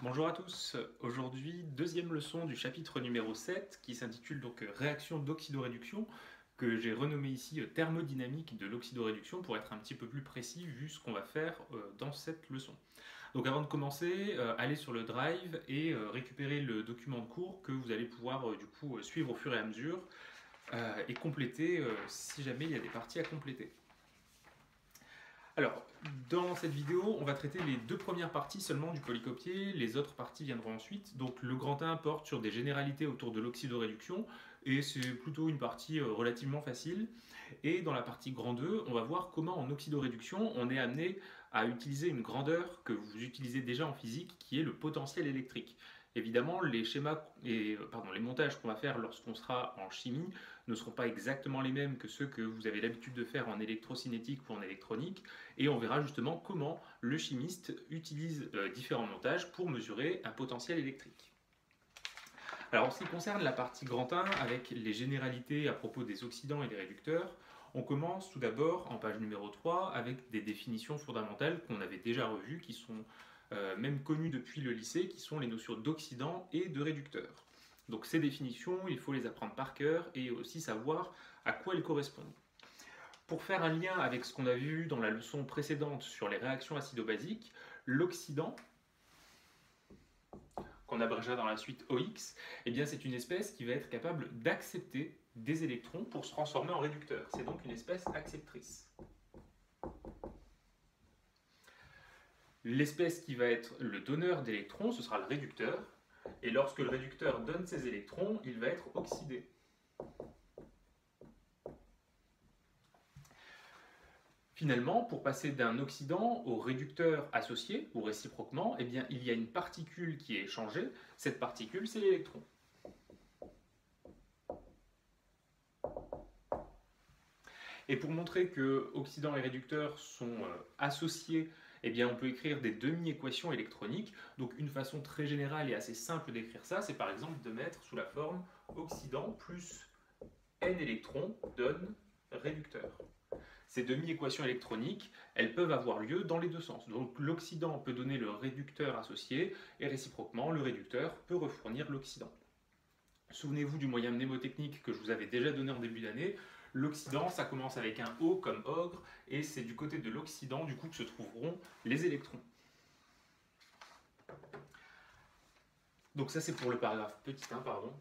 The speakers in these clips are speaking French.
Bonjour à tous, aujourd'hui deuxième leçon du chapitre numéro 7 qui s'intitule donc réaction d'oxydoréduction que j'ai renommé ici thermodynamique de l'oxydoréduction pour être un petit peu plus précis vu ce qu'on va faire dans cette leçon. Donc avant de commencer, allez sur le drive et récupérez le document de cours que vous allez pouvoir suivre au fur et à mesure et compléter si jamais il y a des parties à compléter. Alors, dans cette vidéo, on va traiter les deux premières parties seulement du polycopier, les autres parties viendront ensuite. Donc le grand 1 porte sur des généralités autour de l'oxydoréduction, et c'est plutôt une partie relativement facile. Et dans la partie grand 2, on va voir comment en oxydoréduction, on est amené à utiliser une grandeur que vous utilisez déjà en physique, qui est le potentiel électrique. Évidemment, les montages qu'on va faire lorsqu'on sera en chimie ne seront pas exactement les mêmes que ceux que vous avez l'habitude de faire en électrocinétique ou en électronique, et on verra justement comment le chimiste utilise différents montages pour mesurer un potentiel électrique. Alors en ce qui concerne la partie grand 1 avec les généralités à propos des oxydants et des réducteurs, on commence tout d'abord en page numéro 3 avec des définitions fondamentales qu'on avait déjà revues, qui sont même connues depuis le lycée, qui sont les notions d'oxydant et de réducteur. Donc ces définitions, il faut les apprendre par cœur et aussi savoir à quoi elles correspondent. Pour faire un lien avec ce qu'on a vu dans la leçon précédente sur les réactions acido-basiques, l'oxydant, qu'on abrégera dans la suite OX, eh bien c'est une espèce qui va être capable d'accepter des électrons pour se transformer en réducteur. C'est donc une espèce acceptrice. L'espèce qui va être le donneur d'électrons, ce sera le réducteur, et lorsque le réducteur donne ses électrons, il va être oxydé. Finalement, pour passer d'un oxydant au réducteur associé, ou réciproquement, eh bien, il y a une particule qui est échangée. Cette particule, c'est l'électron. Et pour montrer que oxydant et réducteur sont associés, eh bien, on peut écrire des demi-équations électroniques. Donc une façon très générale et assez simple d'écrire ça, c'est par exemple de mettre sous la forme oxydant plus n électrons donne réducteur. Ces demi-équations électroniques, elles peuvent avoir lieu dans les deux sens. Donc l'oxydant peut donner le réducteur associé et réciproquement, le réducteur peut refournir l'oxydant. Souvenez-vous du moyen mnémotechnique que je vous avais déjà donné en début d'année. L'oxydant, ça commence avec un O comme ogre, et c'est du côté de l'oxydant du coup que se trouveront les électrons. Donc ça c'est pour le paragraphe petit 1, pardon.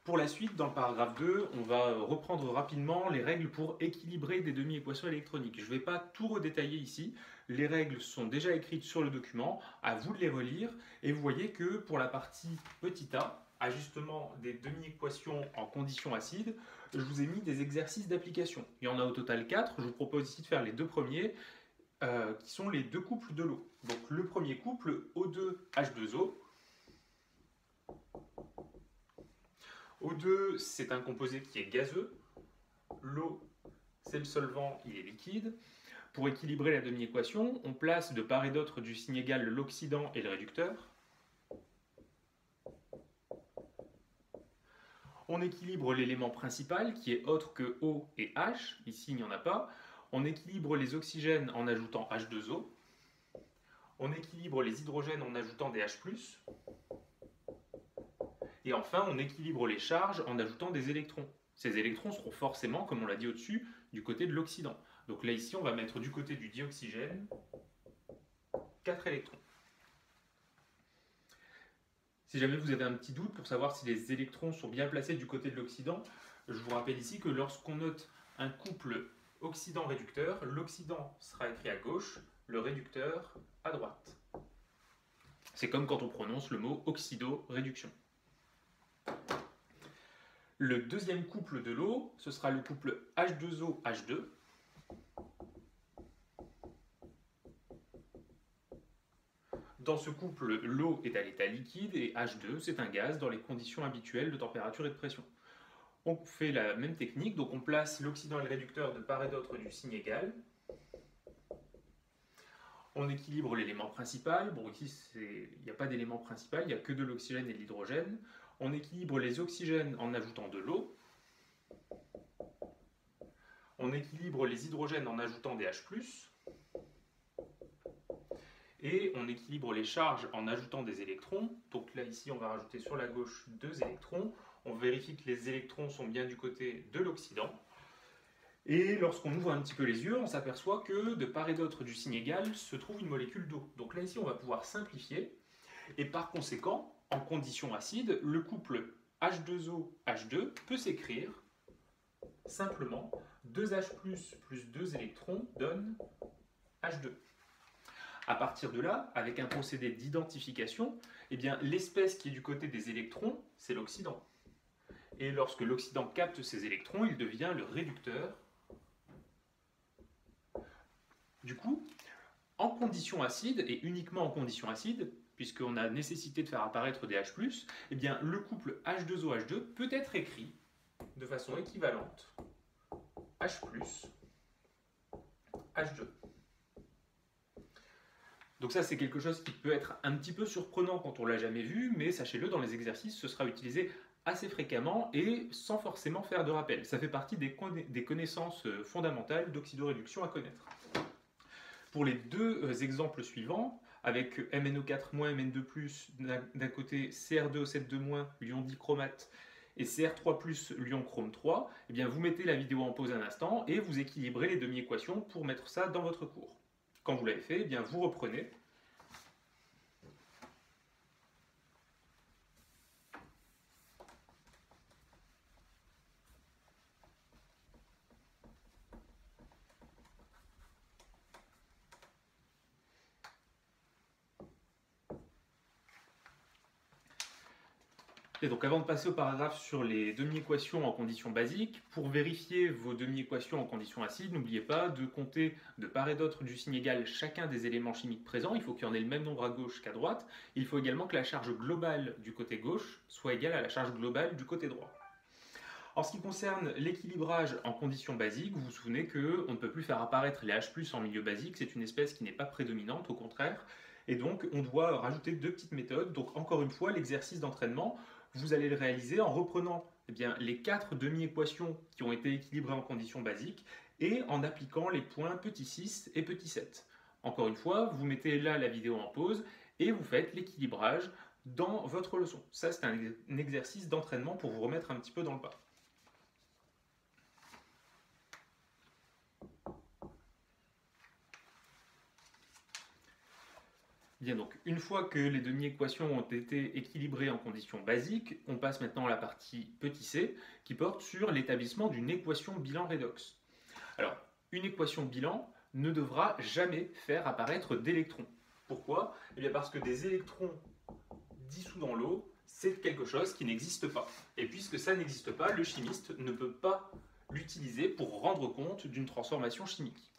Pour la suite, dans le paragraphe 2, on va reprendre rapidement les règles pour équilibrer des demi-équations électroniques. Je ne vais pas tout redétailler ici, les règles sont déjà écrites sur le document, à vous de les relire, et vous voyez que pour la partie petit a, ajustement des demi-équations en conditions acides, je vous ai mis des exercices d'application. Il y en a au total 4, je vous propose ici de faire les deux premiers, qui sont les deux couples de l'eau. Donc le premier couple, O2H2O. O2, c'est un composé qui est gazeux. L'eau, c'est le solvant, il est liquide. Pour équilibrer la demi-équation, on place de part et d'autre du signe égal l'oxydant et le réducteur. On équilibre l'élément principal qui est autre que O et H. Ici, il n'y en a pas. On équilibre les oxygènes en ajoutant H2O. On équilibre les hydrogènes en ajoutant des H+. Et enfin, on équilibre les charges en ajoutant des électrons. Ces électrons seront forcément, comme on l'a dit au-dessus, du côté de l'oxydant. Donc là, ici, on va mettre du côté du dioxygène 4 électrons. Si jamais vous avez un petit doute pour savoir si les électrons sont bien placés du côté de l'oxydant, je vous rappelle ici que lorsqu'on note un couple oxydant-réducteur, l'oxydant sera écrit à gauche, le réducteur à droite. C'est comme quand on prononce le mot oxydoréduction. Le deuxième couple de l'eau, ce sera le couple H2O-H2. Dans ce couple, l'eau est à l'état liquide et H2, c'est un gaz dans les conditions habituelles de température et de pression. On fait la même technique, donc on place l'oxydant et le réducteur de part et d'autre du signe égal. On équilibre l'élément principal. Bon, ici, il n'y a pas d'élément principal, il n'y a que de l'oxygène et de l'hydrogène. On équilibre les oxygènes en ajoutant de l'eau. On équilibre les hydrogènes en ajoutant des H+. et on équilibre les charges en ajoutant des électrons. Donc là, ici, on va rajouter sur la gauche 2 électrons. On vérifie que les électrons sont bien du côté de l'oxydant. Et lorsqu'on ouvre un petit peu les yeux, on s'aperçoit que de part et d'autre du signe égal se trouve une molécule d'eau. Donc là, ici, on va pouvoir simplifier. Et par conséquent, en condition acide, le couple H2O-H2 peut s'écrire simplement 2H+, plus 2 électrons donne H2. À partir de là, avec un procédé d'identification, eh bien, l'espèce qui est du côté des électrons, c'est l'oxydant. Et lorsque l'oxydant capte ces électrons, il devient le réducteur. Du coup, en condition acide, et uniquement en condition acide, puisqu'on a nécessité de faire apparaître des H+, eh bien, le couple H2O-H2 peut être écrit de façon équivalente H+, H2. Donc ça, c'est quelque chose qui peut être un petit peu surprenant quand on ne l'a jamais vu, mais sachez-le, dans les exercices, ce sera utilisé assez fréquemment et sans forcément faire de rappel. Ça fait partie des connaissances fondamentales d'oxydoréduction à connaître. Pour les deux exemples suivants, avec MnO4- Mn2+, d'un côté Cr2O7- l'ion dichromate, et Cr3+, l'ion chrome 3, eh bien vous mettez la vidéo en pause un instant et vous équilibrez les demi-équations pour mettre ça dans votre cours. Quand vous l'avez fait, eh bien vous reprenez. Et donc avant de passer au paragraphe sur les demi-équations en conditions basiques, pour vérifier vos demi-équations en conditions acides, n'oubliez pas de compter de part et d'autre du signe égal chacun des éléments chimiques présents. Il faut qu'il y en ait le même nombre à gauche qu'à droite. Il faut également que la charge globale du côté gauche soit égale à la charge globale du côté droit. En ce qui concerne l'équilibrage en conditions basiques, vous vous souvenez qu'on ne peut plus faire apparaître les H+ en milieu basique, c'est une espèce qui n'est pas prédominante, au contraire. Et donc on doit rajouter deux petites méthodes. Donc encore une fois, l'exercice d'entraînement, vous allez le réaliser en reprenant les 4 demi-équations qui ont été équilibrées en conditions basiques et en appliquant les points petit 6 et petit 7. Encore une fois, vous mettez là la vidéo en pause et vous faites l'équilibrage dans votre leçon. Ça, c'est un exercice d'entraînement pour vous remettre un petit peu dans le pas. Bien, donc une fois que les demi-équations ont été équilibrées en conditions basiques, on passe maintenant à la partie petit c qui porte sur l'établissement d'une équation bilan redox. Alors, une équation bilan ne devra jamais faire apparaître d'électrons. Pourquoi? Eh bien parce que des électrons dissous dans l'eau, c'est quelque chose qui n'existe pas. Et puisque ça n'existe pas, le chimiste ne peut pas l'utiliser pour rendre compte d'une transformation chimique.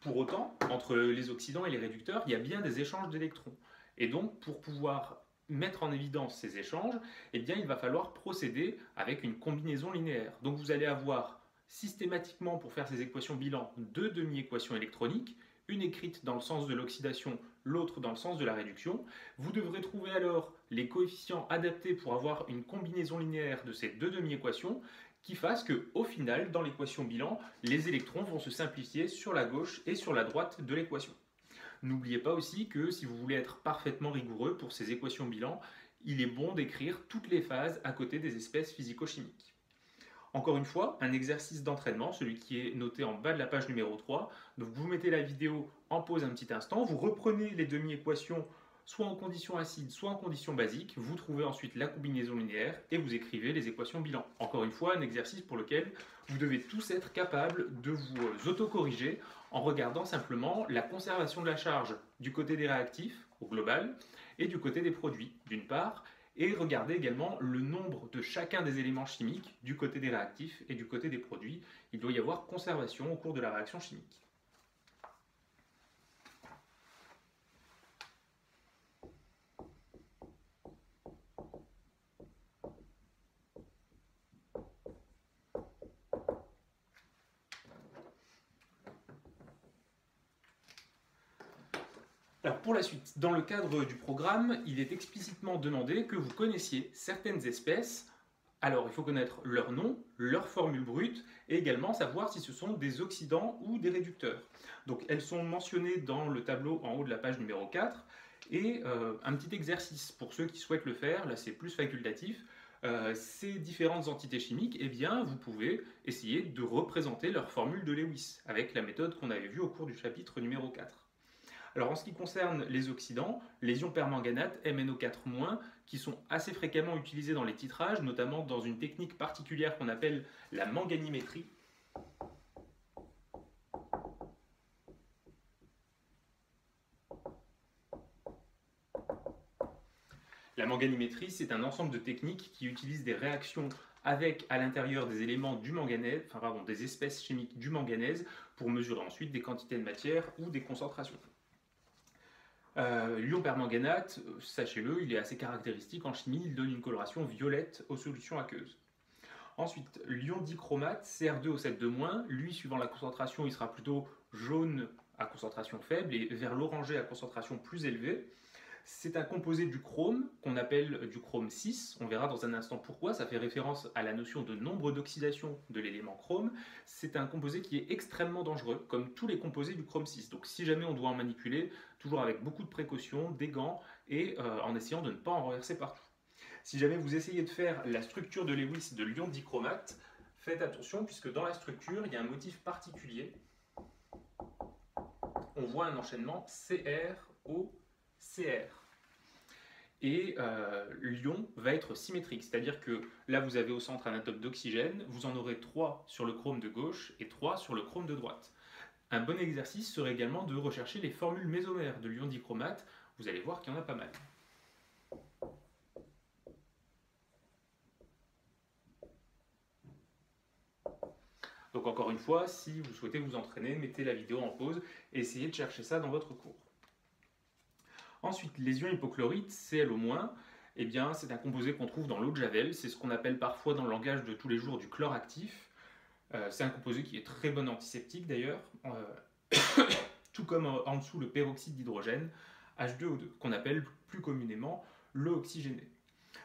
Pour autant, entre les oxydants et les réducteurs, il y a bien des échanges d'électrons. Et donc, pour pouvoir mettre en évidence ces échanges, eh bien, il va falloir procéder avec une combinaison linéaire. Donc, vous allez avoir systématiquement, pour faire ces équations bilan, deux demi-équations électroniques, une écrite dans le sens de l'oxydation, l'autre dans le sens de la réduction. Vous devrez trouver alors les coefficients adaptés pour avoir une combinaison linéaire de ces deux demi-équations qui fasse qu'au final, dans l'équation bilan, les électrons vont se simplifier sur la gauche et sur la droite de l'équation. N'oubliez pas aussi que si vous voulez être parfaitement rigoureux pour ces équations bilan, il est bon d'écrire toutes les phases à côté des espèces physico-chimiques. Encore une fois, un exercice d'entraînement, celui qui est noté en bas de la page numéro 3. Donc vous mettez la vidéo en pause un petit instant, vous reprenez les demi-équations soit en condition acide, soit en condition basique, vous trouvez ensuite la combinaison linéaire et vous écrivez les équations bilan. Encore une fois, un exercice pour lequel vous devez tous être capables de vous autocorriger en regardant simplement la conservation de la charge du côté des réactifs, au global, et du côté des produits, d'une part, et regardez également le nombre de chacun des éléments chimiques du côté des réactifs et du côté des produits. Il doit y avoir conservation au cours de la réaction chimique. Alors pour la suite, dans le cadre du programme, il est explicitement demandé que vous connaissiez certaines espèces Alors, il faut connaître leur nom, leur formule brute, et également savoir si ce sont des oxydants ou des réducteurs. Donc, elles sont mentionnées dans le tableau en haut de la page numéro 4, et un petit exercice pour ceux qui souhaitent le faire, là c'est plus facultatif. Ces différentes entités chimiques, eh bien, vous pouvez essayer de représenter leur formule de Lewis, avec la méthode qu'on avait vue au cours du chapitre numéro 4. Alors en ce qui concerne les oxydants, les ions permanganate MnO4-, qui sont assez fréquemment utilisés dans les titrages, notamment dans une technique particulière qu'on appelle la manganimétrie. La manganimétrie, c'est un ensemble de techniques qui utilisent des réactions avec à l'intérieur des éléments du manganèse, enfin pardon, des espèces chimiques du manganèse, pour mesurer ensuite des quantités de matière ou des concentrations. L'ion permanganate, sachez-le, il est assez caractéristique en chimie, il donne une coloration violette aux solutions aqueuses. Ensuite, l'ion dichromate, Cr2O7-, lui, suivant la concentration, il sera plutôt jaune à concentration faible et vers l'orangé à concentration plus élevée. C'est un composé du chrome qu'on appelle du chrome 6. On verra dans un instant pourquoi. Ça fait référence à la notion de nombre d'oxydation de l'élément chrome. C'est un composé qui est extrêmement dangereux, comme tous les composés du chrome 6. Donc si jamais on doit en manipuler, toujours avec beaucoup de précautions, des gants et en essayant de ne pas en renverser partout. Si jamais vous essayez de faire la structure de Lewis de l'ion dichromate, faites attention puisque dans la structure, il y a un motif particulier. On voit un enchaînement CrO-Cr. Et l'ion va être symétrique, c'est-à-dire que là vous avez au centre un atome d'oxygène, vous en aurez 3 sur le chrome de gauche et 3 sur le chrome de droite. Un bon exercice serait également de rechercher les formules mésomères de l'ion dichromate, vous allez voir qu'il y en a pas mal. Donc encore une fois, si vous souhaitez vous entraîner, mettez la vidéo en pause et essayez de chercher ça dans votre cours. Ensuite, les ions hypochlorites, ClO-, eh bien, c'est un composé qu'on trouve dans l'eau de Javel, c'est ce qu'on appelle parfois dans le langage de tous les jours du chlore actif. C'est un composé qui est très bon antiseptique d'ailleurs, tout comme en dessous le peroxyde d'hydrogène, H2O2, qu'on appelle plus communément le oxygéné.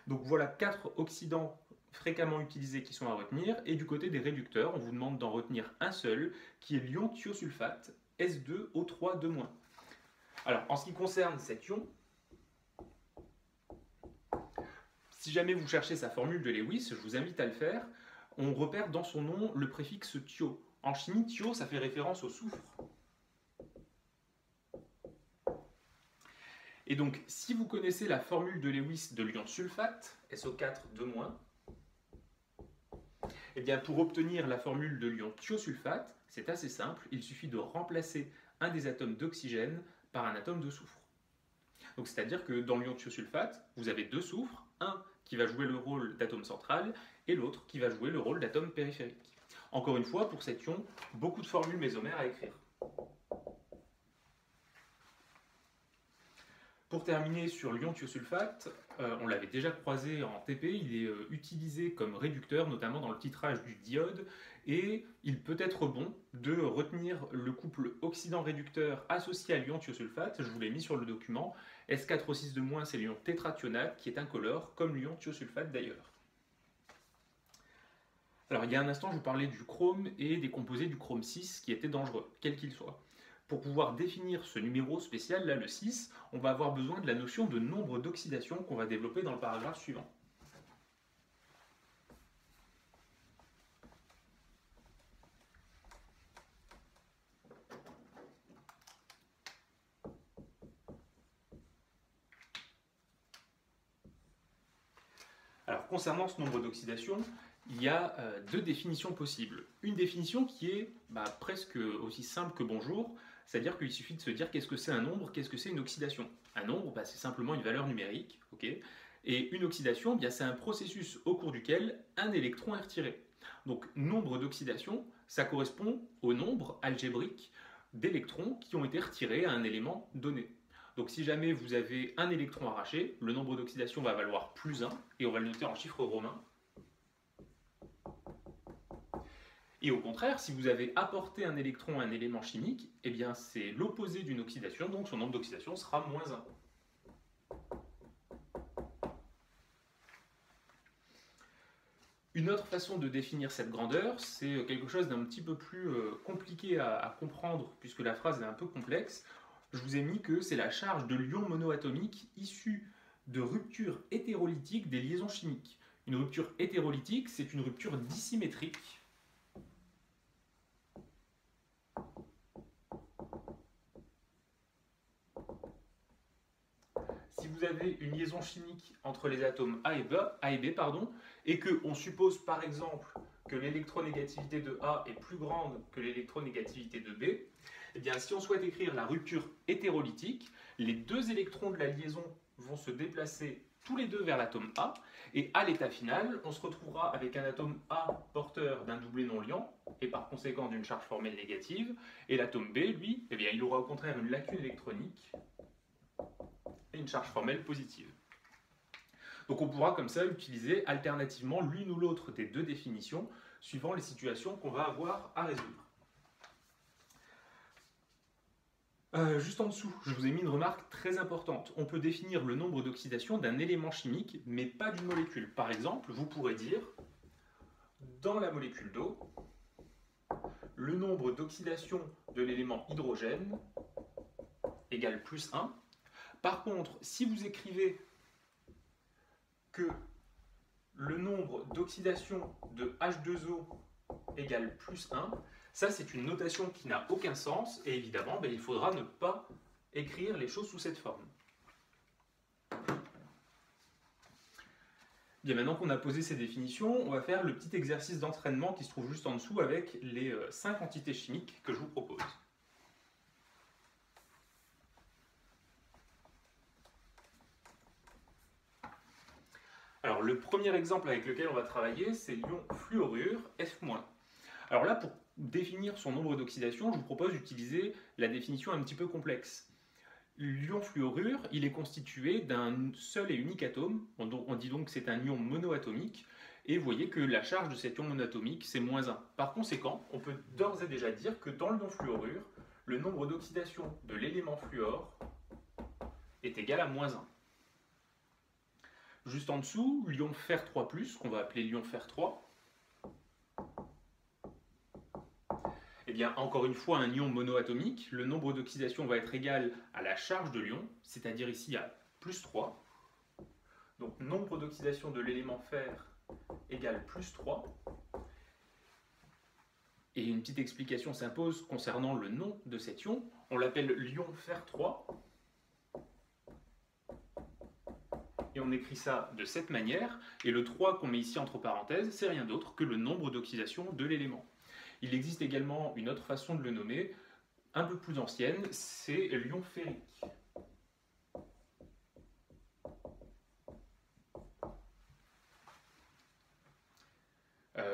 Donc voilà 4 oxydants fréquemment utilisés qui sont à retenir, et du côté des réducteurs, on vous demande d'en retenir un seul, qui est l'ion thiosulfate, S2O3-. Alors, en ce qui concerne cet ion, si jamais vous cherchez sa formule de Lewis, je vous invite à le faire, on repère dans son nom le préfixe thio. En chimie, thio, ça fait référence au soufre. Et donc, si vous connaissez la formule de Lewis de l'ion sulfate, SO4-, eh bien, pour obtenir la formule de l'ion thiosulfate, c'est assez simple, il suffit de remplacer un des atomes d'oxygène par un atome de soufre. Donc, c'est-à-dire que dans l'ion thiosulfate, vous avez 2 soufres, un qui va jouer le rôle d'atome central et l'autre qui va jouer le rôle d'atome périphérique. Encore une fois, pour cet ion, beaucoup de formules mésomères à écrire. Pour terminer sur l'ion thiosulfate, on l'avait déjà croisé en TP, il est utilisé comme réducteur, notamment dans le titrage du diode, et il peut être bon de retenir le couple oxydant-réducteur associé à l'ion thiosulfate, je vous l'ai mis sur le document, S4O6-, c'est l'ion tétrathionate qui est incolore, comme l'ion thiosulfate d'ailleurs. Alors il y a un instant, je vous parlais du chrome et des composés du chrome 6 qui étaient dangereux, quels qu'ils soient. Pour pouvoir définir ce numéro spécial, là le 6, on va avoir besoin de la notion de nombre d'oxydation qu'on va développer dans le paragraphe suivant. Alors concernant ce nombre d'oxydation, il y a 2 définitions possibles. Une définition qui est presque aussi simple que bonjour, c'est-à-dire qu'il suffit de se dire qu'est-ce que c'est un nombre, qu'est-ce que c'est une oxydation. Un nombre, c'est simplement une valeur numérique, okay, et une oxydation, c'est un processus au cours duquel un électron est retiré. Donc nombre d'oxydation, ça correspond au nombre algébrique d'électrons qui ont été retirés à un élément donné. Donc si jamais vous avez un électron arraché, le nombre d'oxydation va valoir +1, et on va le noter en chiffres romains. Et au contraire, si vous avez apporté un électron à un élément chimique, eh bien c'est l'opposé d'une oxydation, donc son nombre d'oxydation sera -1. Une autre façon de définir cette grandeur, c'est quelque chose d'un petit peu plus compliqué à comprendre puisque la phrase est un peu complexe. Je vous ai mis que c'est la charge de l'ion monoatomique issue de ruptures hétérolytiques des liaisons chimiques. Une rupture hétérolytique, c'est une rupture dissymétrique. Si vous avez une liaison chimique entre les atomes A et B, et qu'on suppose par exemple que l'électronégativité de A est plus grande que l'électronégativité de B, eh bien, si on souhaite écrire la rupture hétérolytique, les deux électrons de la liaison vont se déplacer tous les deux vers l'atome A, et à l'état final, on se retrouvera avec un atome A porteur d'un doublet non liant, et par conséquent d'une charge formelle négative, et l'atome B, lui, eh bien, il aura au contraire une lacune électronique, et une charge formelle positive. Donc on pourra comme ça utiliser alternativement l'une ou l'autre des deux définitions suivant les situations qu'on va avoir à résoudre. Juste en dessous, je vous ai mis une remarque très importante. On peut définir le nombre d'oxydation d'un élément chimique, mais pas d'une molécule. Par exemple, vous pourrez dire, dans la molécule d'eau, le nombre d'oxydation de l'élément hydrogène égale plus 1. Par contre, si vous écrivez que le nombre d'oxydation de H2O égale plus 1, ça c'est une notation qui n'a aucun sens, et évidemment il faudra ne pas écrire les choses sous cette forme. Bien, maintenant qu'on a posé ces définitions, on va faire le petit exercice d'entraînement qui se trouve juste en dessous avec les 5 entités chimiques que je vous propose. Alors le premier exemple avec lequel on va travailler, c'est l'ion fluorure F-. Alors là, pour définir son nombre d'oxydation, je vous propose d'utiliser la définition un petit peu complexe. L'ion fluorure, il est constitué d'un seul et unique atome, on dit donc que c'est un ion monoatomique, et vous voyez que la charge de cet ion monoatomique, c'est -1. Par conséquent, on peut d'ores et déjà dire que dans l'ion fluorure, le nombre d'oxydation de l'élément fluor est égal à -1. Juste en dessous, l'ion Fer3+, qu'on va appeler l'ion Fer3. Eh bien, encore une fois, un ion monoatomique, le nombre d'oxydation va être égal à la charge de l'ion, c'est-à-dire ici à +3. Donc, nombre d'oxydation de l'élément fer égale +3. Et une petite explication s'impose concernant le nom de cet ion. On l'appelle l'ion Fer3. Et on écrit ça de cette manière, et le 3 qu'on met ici entre parenthèses, c'est rien d'autre que le nombre d'oxydation de l'élément. Il existe également une autre façon de le nommer, un peu plus ancienne, c'est l'ion ferrique.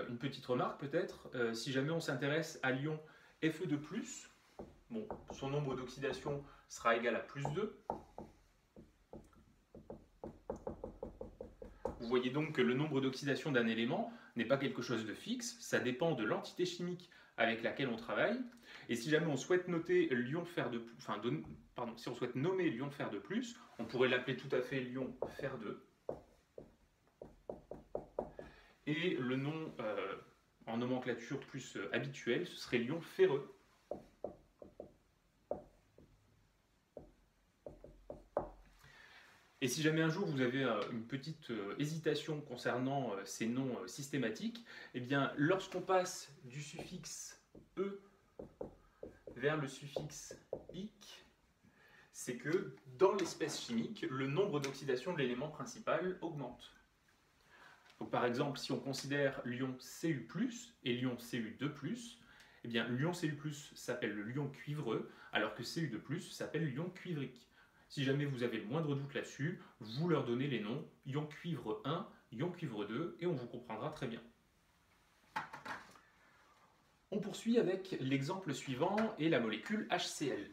Une petite remarque peut-être, si jamais on s'intéresse à l'ion Fe2+, bon, son nombre d'oxydation sera égal à +2. Vous voyez donc que le nombre d'oxydation d'un élément n'est pas quelque chose de fixe, ça dépend de l'entité chimique avec laquelle on travaille. Et si jamais on souhaite noter l'ion Fer2+, si on souhaite nommer l'ion Fer2+, on pourrait l'appeler tout à fait l'ion Fer2. Et le nom en nomenclature plus habituelle, ce serait l'ion ferreux. Et si jamais un jour vous avez une petite hésitation concernant ces noms systématiques, eh bien lorsqu'on passe du suffixe E vers le suffixe ic, c'est que dans l'espèce chimique, le nombre d'oxydation de l'élément principal augmente. Donc, par exemple, si on considère l'ion Cu+, et l'ion Cu2+, eh bien l'ion Cu+ s'appelle le l'ion cuivreux, alors que Cu2+ s'appelle l'ion cuivrique. Si jamais vous avez le moindre doute là-dessus, vous leur donnez les noms ion cuivre 1, ion cuivre 2, et on vous comprendra très bien. On poursuit avec l'exemple suivant et la molécule HCl.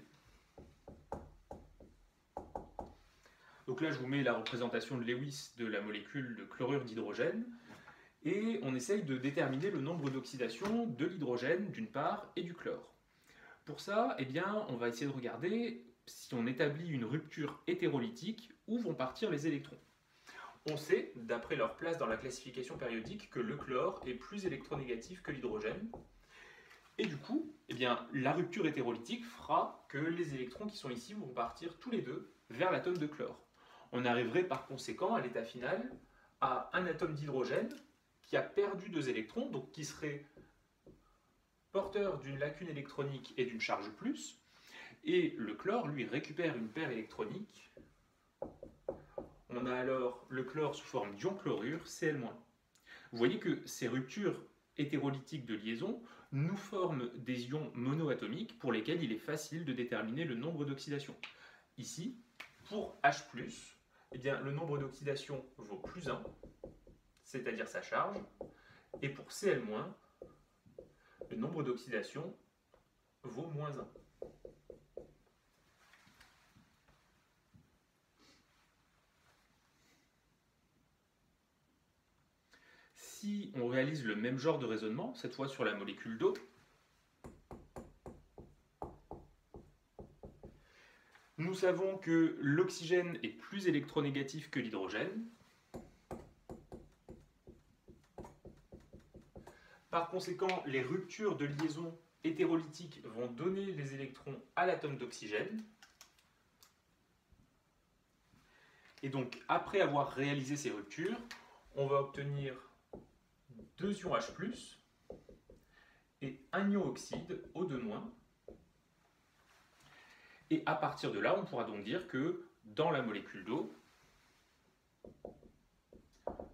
Donc là, je vous mets la représentation de Lewis de la molécule de chlorure d'hydrogène, et on essaye de déterminer le nombre d'oxydation de l'hydrogène d'une part et du chlore. Pour ça, eh bien, on va essayer de regarder si on établit une rupture hétérolytique, où vont partir les électrons. On sait, d'après leur place dans la classification périodique, que le chlore est plus électronégatif que l'hydrogène. Et du coup, eh bien, la rupture hétérolytique fera que les électrons qui sont ici vont partir tous les deux vers l'atome de chlore. On arriverait par conséquent à l'état final à un atome d'hydrogène qui a perdu 2 électrons, donc qui serait porteur d'une lacune électronique et d'une charge plus, et le chlore, lui, récupère une paire électronique. On a alors le chlore sous forme d'ion chlorure, Cl-. Vous voyez que ces ruptures hétérolytiques de liaison nous forment des ions monoatomiques pour lesquels il est facile de déterminer le nombre d'oxydations. Ici, pour H+, eh bien, le nombre d'oxydations vaut plus 1, c'est-à-dire sa charge, et pour Cl-, le nombre d'oxydations vaut moins 1. Si on réalise le même genre de raisonnement, cette fois sur la molécule d'eau, nous savons que l'oxygène est plus électronégatif que l'hydrogène. Par conséquent, les ruptures de liaison hétérolytiques vont donner les électrons à l'atome d'oxygène. Et donc, après avoir réalisé ces ruptures, on va obtenir 2 ions H+, et un ion oxyde, O2-. Et à partir de là, on pourra donc dire que dans la molécule d'eau,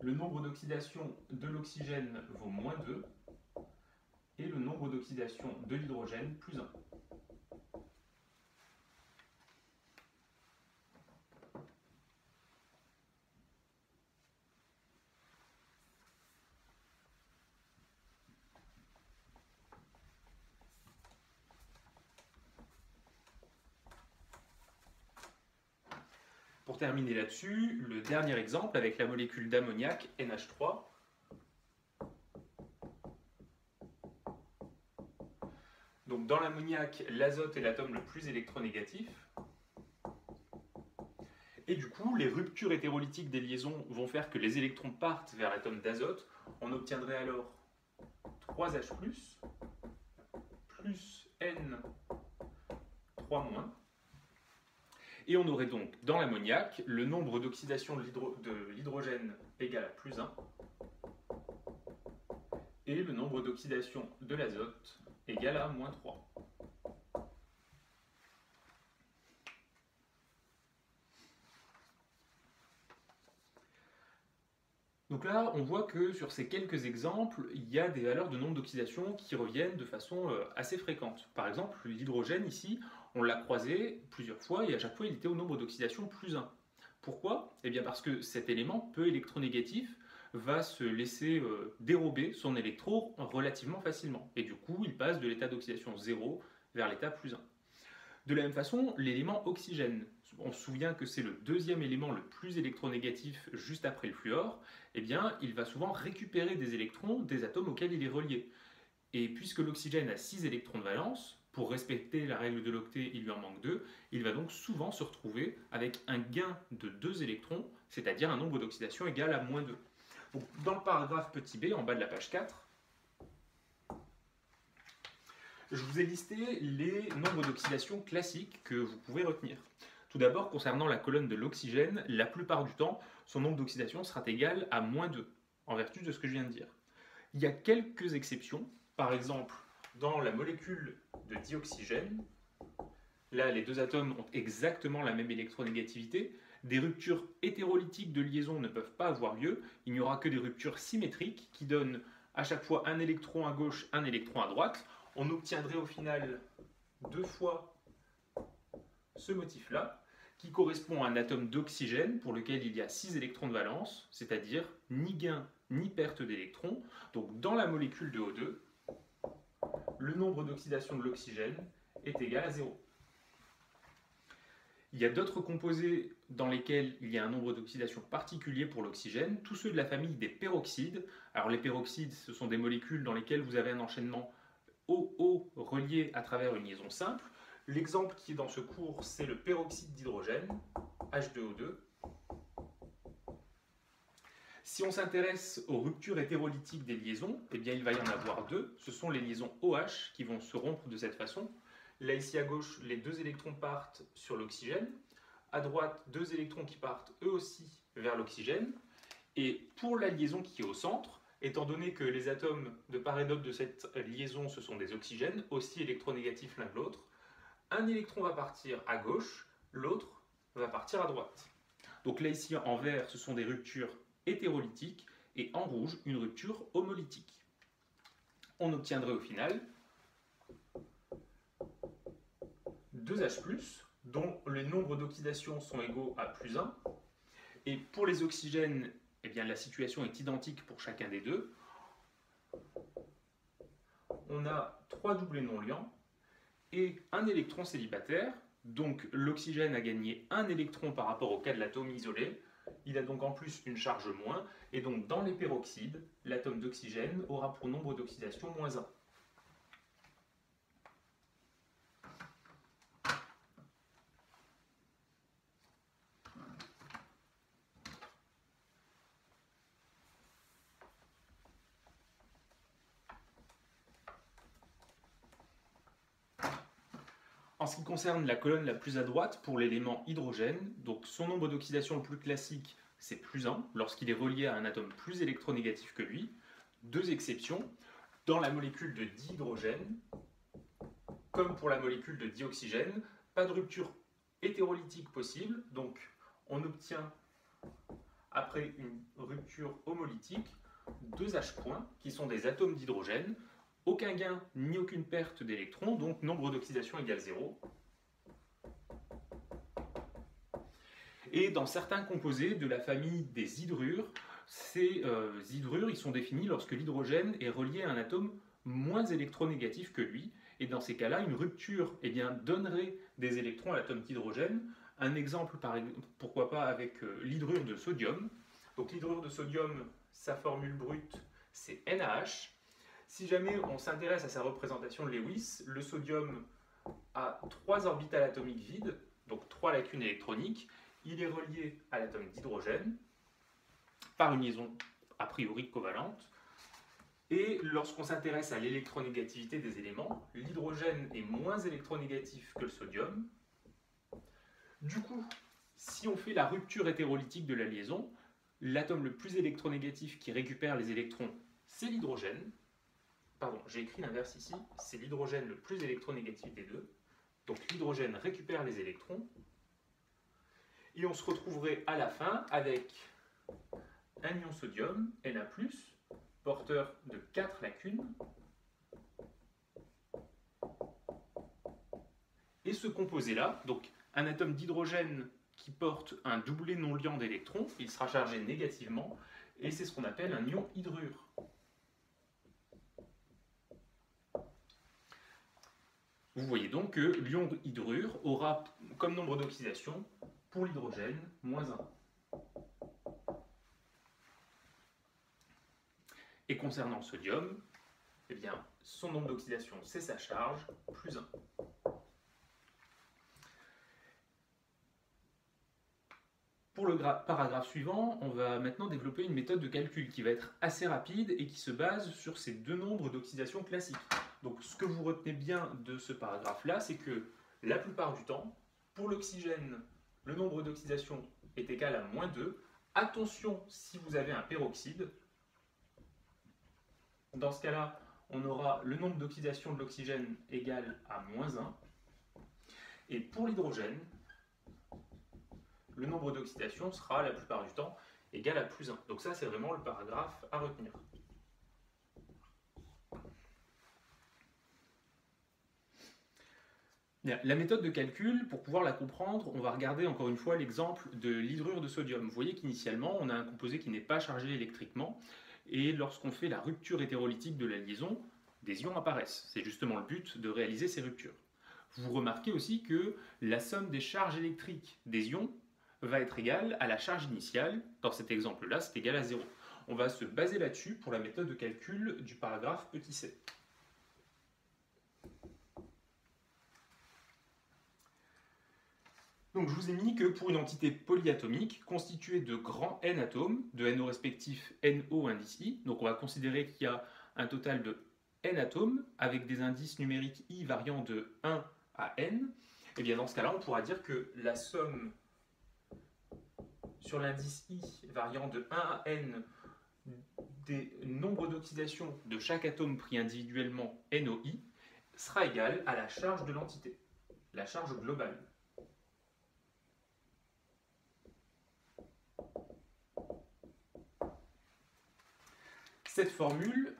le nombre d'oxydation de l'oxygène vaut moins 2, et le nombre d'oxydation de l'hydrogène plus 1. Pour terminer là-dessus, le dernier exemple avec la molécule d'ammoniac, NH3. Donc dans l'ammoniac, l'azote est l'atome le plus électronégatif. Et du coup, les ruptures hétérolytiques des liaisons vont faire que les électrons partent vers l'atome d'azote. On obtiendrait alors 3H+, plus N3-. Et on aurait donc dans l'ammoniac le nombre d'oxydation de l'hydrogène égal à plus 1 et le nombre d'oxydation de l'azote égal à moins 3. Donc là, on voit que sur ces quelques exemples, il y a des valeurs de nombre d'oxydation qui reviennent de façon assez fréquente. Par exemple, l'hydrogène ici, on l'a croisé plusieurs fois et à chaque fois il était au nombre d'oxydation plus 1. Pourquoi? Eh bien parce que cet élément peu électronégatif va se laisser dérober son électron relativement facilement. Et du coup, il passe de l'état d'oxydation 0 vers l'état plus 1. De la même façon, l'élément oxygène, on se souvient que c'est le deuxième élément le plus électronégatif juste après le fluor, eh bien, il va souvent récupérer des électrons des atomes auxquels il est relié. Et puisque l'oxygène a 6 électrons de valence, pour respecter la règle de l'octet, il lui en manque 2, il va donc souvent se retrouver avec un gain de 2 électrons, c'est-à-dire un nombre d'oxydation égal à moins 2. Donc, dans le paragraphe petit b, en bas de la page 4, je vous ai listé les nombres d'oxydation classiques que vous pouvez retenir. Tout d'abord, concernant la colonne de l'oxygène, la plupart du temps, son nombre d'oxydation sera égal à moins 2, en vertu de ce que je viens de dire. Il y a quelques exceptions, par exemple, dans la molécule de dioxygène, là les deux atomes ont exactement la même électronégativité, des ruptures hétérolytiques de liaison ne peuvent pas avoir lieu, il n'y aura que des ruptures symétriques qui donnent à chaque fois un électron à gauche, un électron à droite. On obtiendrait au final 2 fois ce motif-là, qui correspond à un atome d'oxygène pour lequel il y a 6 électrons de valence, c'est-à-dire ni gain ni perte d'électrons. Donc dans la molécule de O2, le nombre d'oxydation de l'oxygène est égal à 0. Il y a d'autres composés dans lesquels il y a un nombre d'oxydation particulier pour l'oxygène, tous ceux de la famille des peroxydes. Alors les peroxydes, ce sont des molécules dans lesquelles vous avez un enchaînement OO relié à travers une liaison simple. L'exemple qui est dans ce cours, c'est le peroxyde d'hydrogène, H2O2. Si on s'intéresse aux ruptures hétérolytiques des liaisons, eh bien il va y en avoir deux. Ce sont les liaisons OH qui vont se rompre de cette façon. Là, ici à gauche, les deux électrons partent sur l'oxygène. À droite, deux électrons qui partent eux aussi vers l'oxygène. Et pour la liaison qui est au centre, étant donné que les atomes de part et d'autre de cette liaison, ce sont des oxygènes, aussi électronégatifs l'un que l'autre, un électron va partir à gauche, l'autre va partir à droite. Donc là, ici, en vert, ce sont des ruptures hétérolytiques, et en rouge, une rupture homolytique. On obtiendrait au final 2H+, dont les nombres d'oxydation sont égaux à +1. Et pour les oxygènes, eh bien, la situation est identique pour chacun des deux. On a 3 doublés non liants et un électron célibataire. Donc l'oxygène a gagné un électron par rapport au cas de l'atome isolé. Il a donc en plus une charge moins. Et donc dans les peroxydes, l'atome d'oxygène aura pour nombre d'oxydation -1. En ce qui concerne la colonne la plus à droite, pour l'élément hydrogène, donc son nombre d'oxydation le plus classique, c'est +1, lorsqu'il est relié à un atome plus électronégatif que lui. Deux exceptions, dans la molécule de dihydrogène, comme pour la molécule de dioxygène, pas de rupture hétérolytique possible, donc on obtient, après une rupture homolytique, 2H points, qui sont des atomes d'hydrogène. Aucun gain ni aucune perte d'électrons, donc nombre d'oxydation égale 0. Et dans certains composés de la famille des hydrures, ces hydrures ils sont définis lorsque l'hydrogène est relié à un atome moins électronégatif que lui. Et dans ces cas-là, une rupture donnerait des électrons à l'atome d'hydrogène. Un exemple, pourquoi pas avec l'hydrure de sodium. Donc l'hydrure de sodium, sa formule brute, c'est NaH. Si jamais on s'intéresse à sa représentation de Lewis, le sodium a 3 orbitales atomiques vides, donc 3 lacunes électroniques. Il est relié à l'atome d'hydrogène par une liaison a priori covalente. Et lorsqu'on s'intéresse à l'électronégativité des éléments, l'hydrogène est moins électronégatif que le sodium. Du coup, si on fait la rupture hétérolytique de la liaison, l'atome le plus électronégatif qui récupère les électrons, c'est l'hydrogène. Pardon, j'ai écrit l'inverse ici, c'est l'hydrogène le plus électronégatif des deux. Donc l'hydrogène récupère les électrons. Et on se retrouverait à la fin avec un ion sodium, Na+, porteur de 4 lacunes. Et ce composé-là, donc un atome d'hydrogène qui porte un doublé non liant d'électrons, il sera chargé négativement, et c'est ce qu'on appelle un ion hydrure. Vous voyez donc que l'ion hydrure aura comme nombre d'oxydation pour l'hydrogène -1. Et concernant le sodium, eh bien, son nombre d'oxydation, c'est sa charge, +1. Pour le paragraphe suivant, on va maintenant développer une méthode de calcul qui va être assez rapide et qui se base sur ces deux nombres d'oxydation classiques. Donc ce que vous retenez bien de ce paragraphe-là, c'est que la plupart du temps, pour l'oxygène, le nombre d'oxydation est égal à -2. Attention si vous avez un peroxyde. Dans ce cas-là, on aura le nombre d'oxydation de l'oxygène égal à -1. Et pour l'hydrogène, le nombre d'oxydation sera la plupart du temps égal à +1. Donc ça, c'est vraiment le paragraphe à retenir. La méthode de calcul, pour pouvoir la comprendre, on va regarder encore une fois l'exemple de l'hydrure de sodium. Vous voyez qu'initialement, on a un composé qui n'est pas chargé électriquement, et lorsqu'on fait la rupture hétérolytique de la liaison, des ions apparaissent. C'est justement le but de réaliser ces ruptures. Vous remarquez aussi que la somme des charges électriques des ions va être égale à la charge initiale. Dans cet exemple-là, c'est égal à 0. On va se baser là-dessus pour la méthode de calcul du paragraphe petit c. Donc je vous ai mis que pour une entité polyatomique constituée de grands n atomes, de n au respectif NO indice I, donc on va considérer qu'il y a un total de n atomes avec des indices numériques I variant de 1 à n, et bien dans ce cas-là on pourra dire que la somme sur l'indice I variant de 1 à n des nombres d'oxydation de chaque atome pris individuellement NOI sera égale à la charge de l'entité, la charge globale. Cette formule,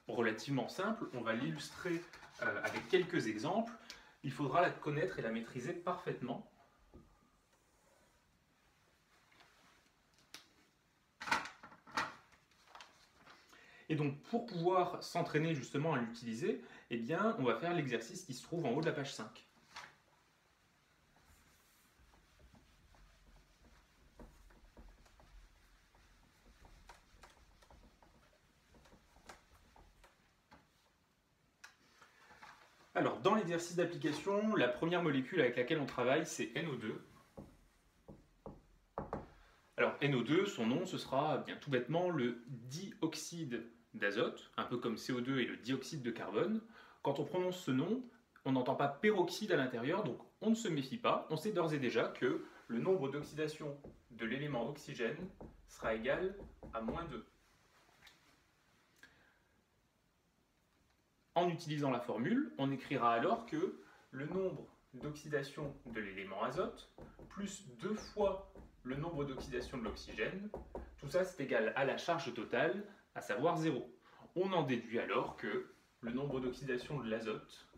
relativement simple, on va l'illustrer avec quelques exemples. Il faudra la connaître et la maîtriser parfaitement. Et donc, pour pouvoir s'entraîner justement à l'utiliser, eh bien, on va faire l'exercice qui se trouve en haut de la page 5. Alors, dans l'exercice d'application, la première molécule avec laquelle on travaille, c'est NO2. Alors, NO2, son nom, ce sera bien tout bêtement le dioxyde d'azote, un peu comme CO2 et le dioxyde de carbone. Quand on prononce ce nom, on n'entend pas peroxyde à l'intérieur, donc on ne se méfie pas. On sait d'ores et déjà que le nombre d'oxydation de l'élément oxygène sera égal à -2. En utilisant la formule, on écrira alors que le nombre d'oxydation de l'élément azote plus 2 fois le nombre d'oxydation de l'oxygène, tout ça c'est égal à la charge totale, à savoir 0. On en déduit alors que le nombre d'oxydation de l'azote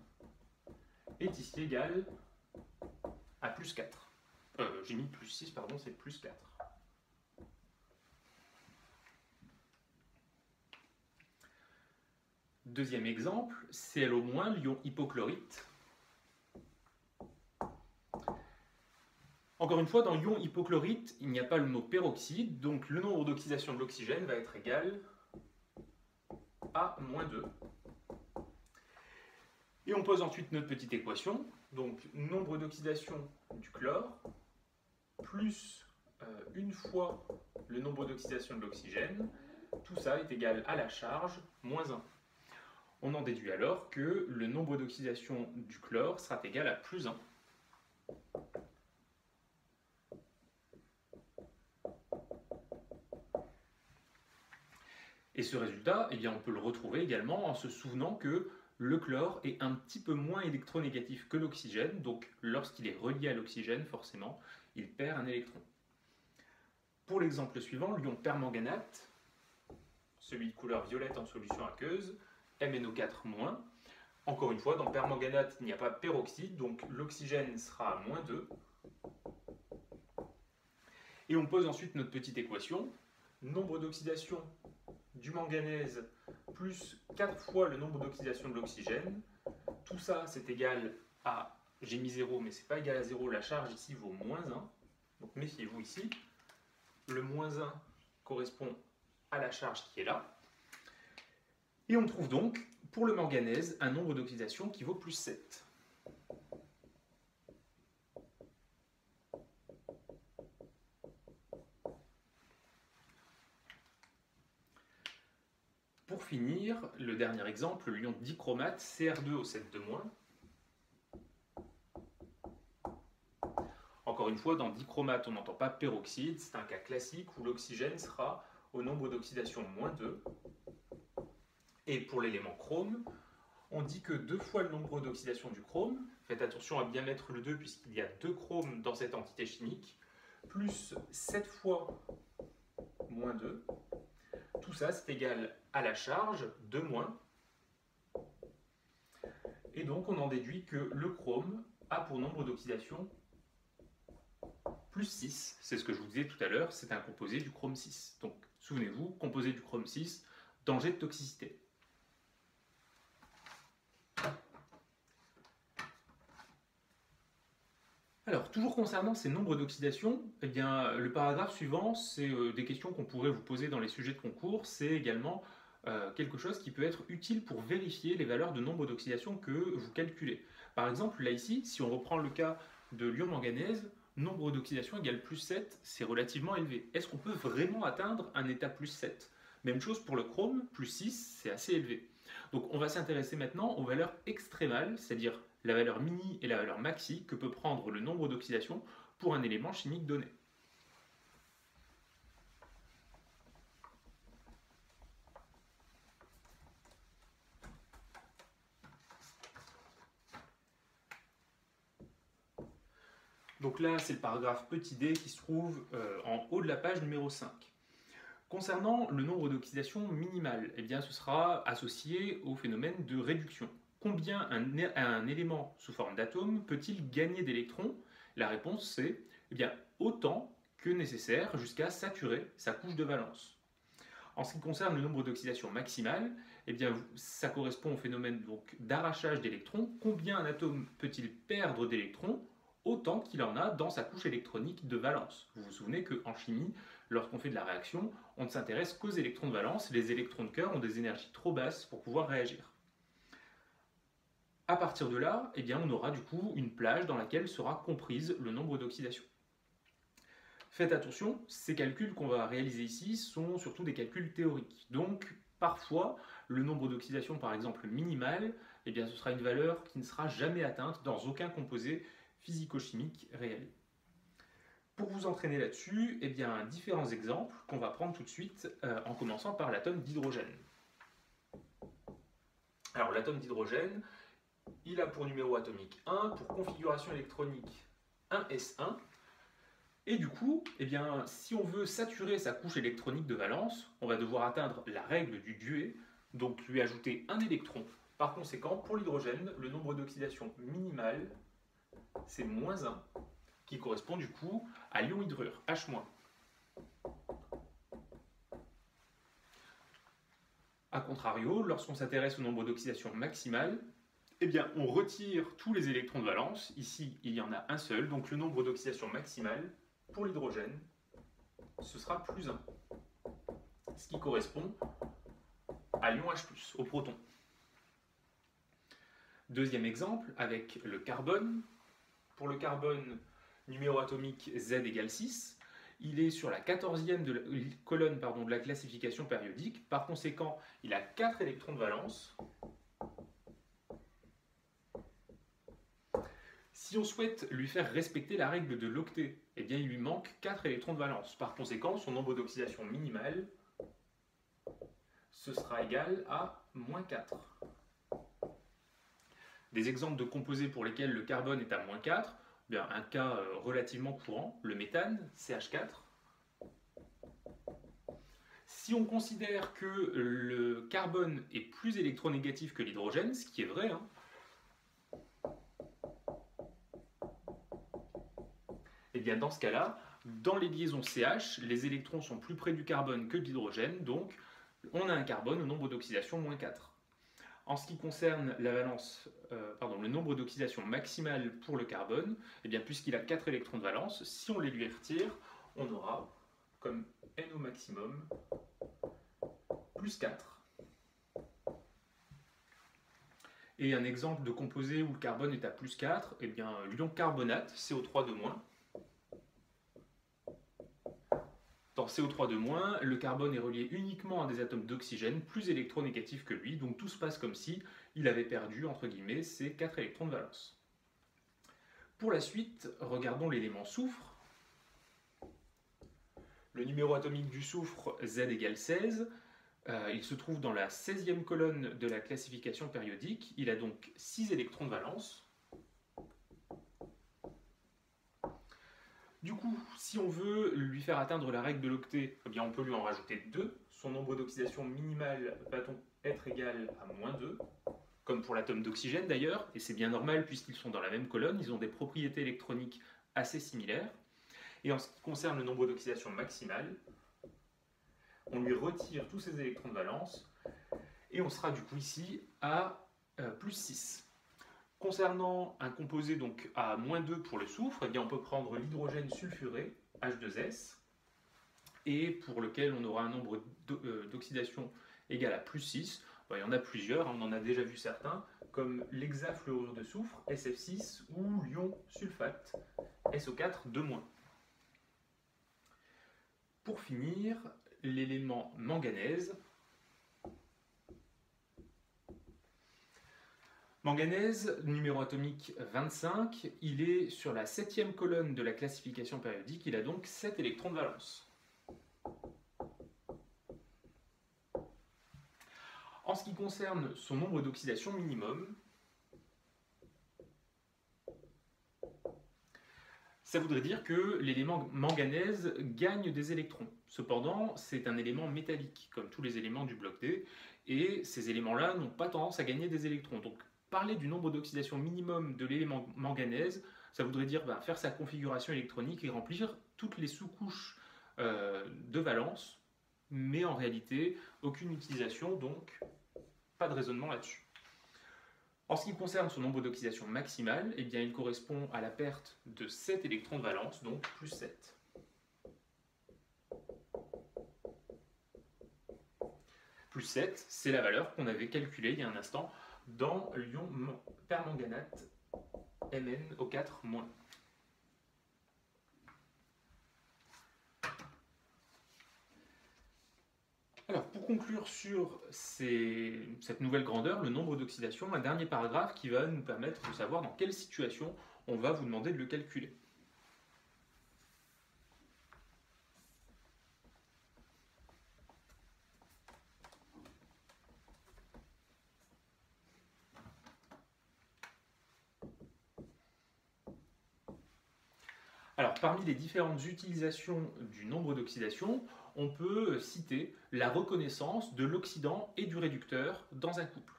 est ici égal à plus 4. J'ai mis plus 6, pardon, c'est plus 4. Deuxième exemple, ClO-, l'ion hypochlorite. Encore une fois, dans l'ion hypochlorite, il n'y a pas le mot peroxyde, donc le nombre d'oxydation de l'oxygène va être égal à -2. Et on pose ensuite notre petite équation, donc nombre d'oxydation du chlore plus une fois le nombre d'oxydation de l'oxygène, tout ça est égal à la charge -1. On en déduit alors que le nombre d'oxydation du chlore sera égal à +1. Et ce résultat, eh bien, on peut le retrouver également en se souvenant que le chlore est un petit peu moins électronégatif que l'oxygène, donc lorsqu'il est relié à l'oxygène, forcément, il perd un électron. Pour l'exemple suivant, l'ion permanganate, celui de couleur violette en solution aqueuse, MnO4-. Encore une fois, dans permanganate, il n'y a pas peroxyde, donc l'oxygène sera à -2. Et on pose ensuite notre petite équation, nombre d'oxydation du manganèse plus 4 fois le nombre d'oxydation de l'oxygène. Tout ça, c'est égal à, j'ai mis 0, mais c'est pas égal à 0, la charge ici vaut -1. Donc méfiez-vous ici. Le -1 correspond à la charge qui est là. Et on trouve donc, pour le manganèse, un nombre d'oxydation qui vaut +7. Pour finir, le dernier exemple, l'ion dichromate, Cr2O7-. Encore une fois, dans dichromate, on n'entend pas peroxyde, c'est un cas classique où l'oxygène sera au nombre d'oxydation -2. Et pour l'élément chrome, on dit que 2 fois le nombre d'oxydation du chrome, faites attention à bien mettre le 2 puisqu'il y a 2 chromes dans cette entité chimique, plus 7 fois -2, tout ça c'est égal à la charge de moins. Et donc on en déduit que le chrome a pour nombre d'oxydation +6. C'est ce que je vous disais tout à l'heure, c'est un composé du chrome 6. Donc souvenez-vous, composé du chrome 6, danger de toxicité. Alors, toujours concernant ces nombres d'oxydation, eh bien, le paragraphe suivant, c'est des questions qu'on pourrait vous poser dans les sujets de concours. C'est également quelque chose qui peut être utile pour vérifier les valeurs de nombre d'oxydation que vous calculez. Par exemple, là ici, si on reprend le cas de l'ion manganèse, Nombre d'oxydation égale plus 7, c'est relativement élevé. Est-ce qu'on peut vraiment atteindre un état plus 7? Même chose pour le chrome, plus 6, c'est assez élevé. Donc on va s'intéresser maintenant aux valeurs extrémales, c'est-à-dire la valeur mini et la valeur maxi que peut prendre le nombre d'oxydation pour un élément chimique donné. Donc là, c'est le paragraphe petit d qui se trouve en haut de la page numéro 5. Concernant le nombre d'oxydation minimale, eh bien, ce sera associé au phénomène de réduction. Combien un élément sous forme d'atome peut-il gagner d'électrons? La réponse c'est autant que nécessaire jusqu'à saturer sa couche de valence. En ce qui concerne le nombre d'oxydation maximale, ça correspond au phénomène d'arrachage d'électrons. Combien un atome peut-il perdre d'électrons? Autant qu'il en a dans sa couche électronique de valence. Vous vous souvenez qu'en chimie, lorsqu'on fait de la réaction, on ne s'intéresse qu'aux électrons de valence. Les électrons de cœur ont des énergies trop basses pour pouvoir réagir. À partir de là, on aura du coup une plage dans laquelle sera comprise le nombre d'oxydation. Faites attention, ces calculs qu'on va réaliser ici sont surtout des calculs théoriques. Donc, parfois, le nombre d'oxydation, par exemple minimal, ce sera une valeur qui ne sera jamais atteinte dans aucun composé physico-chimique réel. Pour vous entraîner là-dessus, différents exemples qu'on va prendre tout de suite, en commençant par l'atome d'hydrogène. Alors l'atome d'hydrogène, il a pour numéro atomique 1, pour configuration électronique 1s1, et du coup, si on veut saturer sa couche électronique de valence, on va devoir atteindre la règle du Dewey, donc lui ajouter un électron. Par conséquent, pour l'hydrogène, le nombre d'oxydation minimal, c'est -1, qui correspond du coup à l'ion hydrure, H-. A contrario, lorsqu'on s'intéresse au nombre d'oxydation maximale, on retire tous les électrons de valence. Ici, il y en a un seul, donc le nombre d'oxydation maximale pour l'hydrogène, ce sera +1, ce qui correspond à l'ion H+, au proton. Deuxième exemple, avec le carbone. Pour le carbone, numéro atomique Z égale 6. Il est sur la 14e colonne de la classification périodique. Par conséquent, il a 4 électrons de valence. Si on souhaite lui faire respecter la règle de l'octet, il lui manque 4 électrons de valence. Par conséquent, son nombre d'oxydation minimal, ce sera égal à -4. Des exemples de composés pour lesquels le carbone est à -4, un cas relativement courant, le méthane, CH4. Si on considère que le carbone est plus électronégatif que l'hydrogène, ce qui est vrai, dans ce cas-là, dans les liaisons CH, les électrons sont plus près du carbone que de l'hydrogène, donc on a un carbone au nombre d'oxydation -4. En ce qui concerne la valence, le nombre d'oxydation maximale pour le carbone, puisqu'il a 4 électrons de valence, si on les lui retire, on aura comme NO maximum +4. Et un exemple de composé où le carbone est à +4, l'ion carbonate, CO3-. Dans CO3-, le carbone est relié uniquement à des atomes d'oxygène plus électronégatifs que lui, donc tout se passe comme si il avait perdu, entre guillemets, ses 4 électrons de valence. Pour la suite, regardons l'élément soufre. Le numéro atomique du soufre, Z égale 16, il se trouve dans la 16e colonne de la classification périodique, il a donc 6 électrons de valence. Du coup, si on veut lui faire atteindre la règle de l'octet, on peut lui en rajouter 2. Son nombre d'oxydation minimale va donc être égal à -2, comme pour l'atome d'oxygène d'ailleurs, et c'est bien normal puisqu'ils sont dans la même colonne, ils ont des propriétés électroniques assez similaires. Et en ce qui concerne le nombre d'oxydation maximale, on lui retire tous ses électrons de valence, et on sera du coup ici à +6. Concernant un composé donc à -2 pour le soufre, on peut prendre l'hydrogène sulfuré, H2S, et pour lequel on aura un nombre d'oxydation égal à +6. Il y en a plusieurs, on en a déjà vu certains, comme l'hexafluorure de soufre, SF6, ou l'ion sulfate, SO4 2-. Pour finir, l'élément manganèse. Manganèse, numéro atomique 25, il est sur la 7e colonne de la classification périodique, il a donc 7 électrons de valence. En ce qui concerne son nombre d'oxydation minimum, ça voudrait dire que l'élément manganèse gagne des électrons. Cependant, c'est un élément métallique, comme tous les éléments du bloc D, et ces éléments-là n'ont pas tendance à gagner des électrons. Donc, parler du nombre d'oxydation minimum de l'élément manganèse, ça voudrait dire faire sa configuration électronique et remplir toutes les sous-couches de valence, mais en réalité, aucune utilisation, donc pas de raisonnement là-dessus. En ce qui concerne son nombre d'oxydation maximale, eh bien, il correspond à la perte de 7 électrons de valence, donc plus 7. Plus 7, c'est la valeur qu'on avait calculée il y a un instant dans l'ion permanganate MnO4-. Alors, pour conclure sur cette nouvelle grandeur, le nombre d'oxydation, un dernier paragraphe qui va nous permettre de savoir dans quelle situation on va vous demander de le calculer. Alors, parmi les différentes utilisations du nombre d'oxydation, on peut citer la reconnaissance de l'oxydant et du réducteur dans un couple.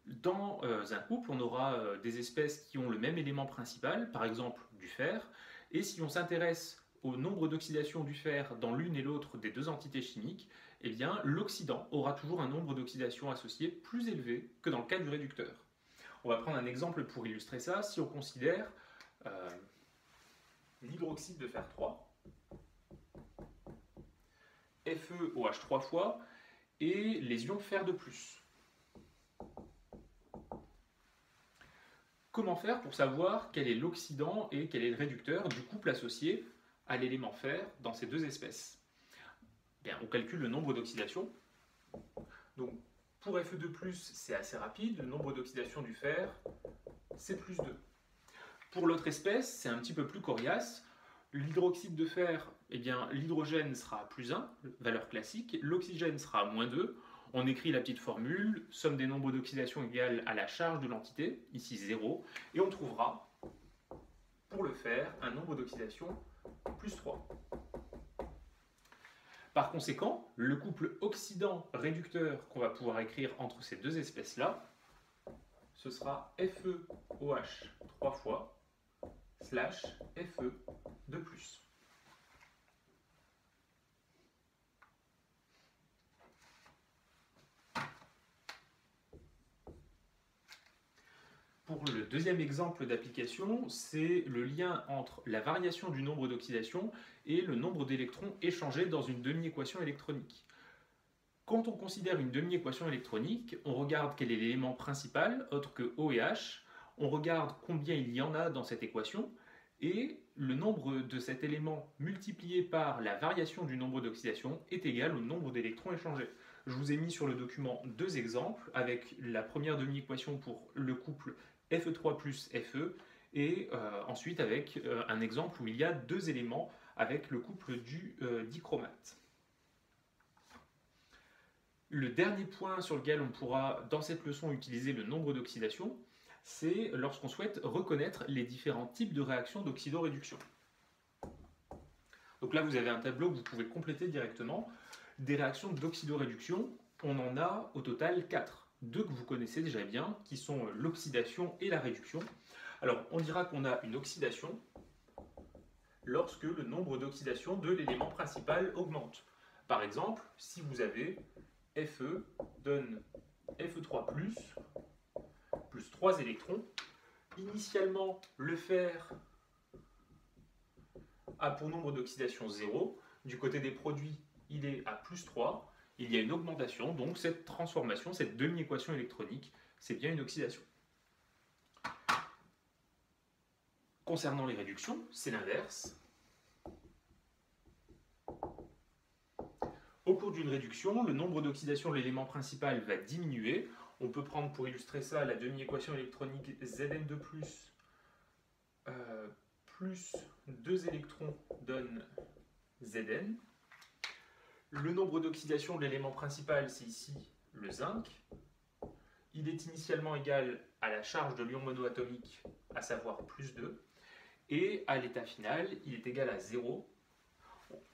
Dans un couple, on aura des espèces qui ont le même élément principal, par exemple du fer, et si on s'intéresse au nombre d'oxydation du fer dans l'une et l'autre des deux entités chimiques, eh bien l'oxydant aura toujours un nombre d'oxydation associé plus élevé que dans le cas du réducteur. On va prendre un exemple pour illustrer ça. Si on considère l'hydroxyde de fer 3, FeOH 3 fois, et les ions fer de plus. Comment faire pour savoir quel est l'oxydant et quel est le réducteur du couple associé à l'élément fer dans ces deux espèces? Bien, on calcule le nombre d'oxydation. Donc, pour Fe2+, c'est assez rapide. Le nombre d'oxydation du fer, c'est plus 2. Pour l'autre espèce, c'est un petit peu plus coriace. L'hydroxyde de fer, eh bien, l'hydrogène sera plus 1, valeur classique. L'oxygène sera moins 2. On écrit la petite formule, somme des nombres d'oxydation égale à la charge de l'entité, ici 0, et on trouvera, pour le fer, un nombre d'oxydation plus 3. Par conséquent, le couple oxydant-réducteur qu'on va pouvoir écrire entre ces deux espèces-là, ce sera FeOH 3 fois slash Fe de plus. Pour le deuxième exemple d'application, c'est le lien entre la variation du nombre d'oxydation et le nombre d'électrons échangés dans une demi-équation électronique. Quand on considère une demi-équation électronique, on regarde quel est l'élément principal, autre que O et H, on regarde combien il y en a dans cette équation, et le nombre de cet élément multiplié par la variation du nombre d'oxydation est égal au nombre d'électrons échangés. Je vous ai mis sur le document deux exemples, avec la première demi-équation pour le couple Fe3 plus Fe, et ensuite avec un exemple où il y a deux éléments avec le couple du dichromate. Le dernier point sur lequel on pourra, dans cette leçon, utiliser le nombre d'oxydation, c'est lorsqu'on souhaite reconnaître les différents types de réactions d'oxydoréduction. Donc là, vous avez un tableau que vous pouvez compléter directement. Des réactions d'oxydoréduction, on en a au total 4. Deux que vous connaissez déjà bien, qui sont l'oxydation et la réduction. Alors, on dira qu'on a une oxydation lorsque le nombre d'oxydation de l'élément principal augmente. Par exemple, si vous avez Fe donne Fe3+, plus 3 électrons. Initialement, le fer a pour nombre d'oxydation 0. Du côté des produits, il est à plus 3. Il y a une augmentation, donc cette transformation, cette demi-équation électronique, c'est bien une oxydation. Concernant les réductions, c'est l'inverse. Au cours d'une réduction, le nombre d'oxydations de l'élément principal va diminuer. On peut prendre pour illustrer ça la demi-équation électronique Zn2+, plus 2 électrons donne Zn. Le nombre d'oxydations de l'élément principal, c'est ici le zinc. Il est initialement égal à la charge de l'ion monoatomique, à savoir plus 2. Et à l'état final, il est égal à 0.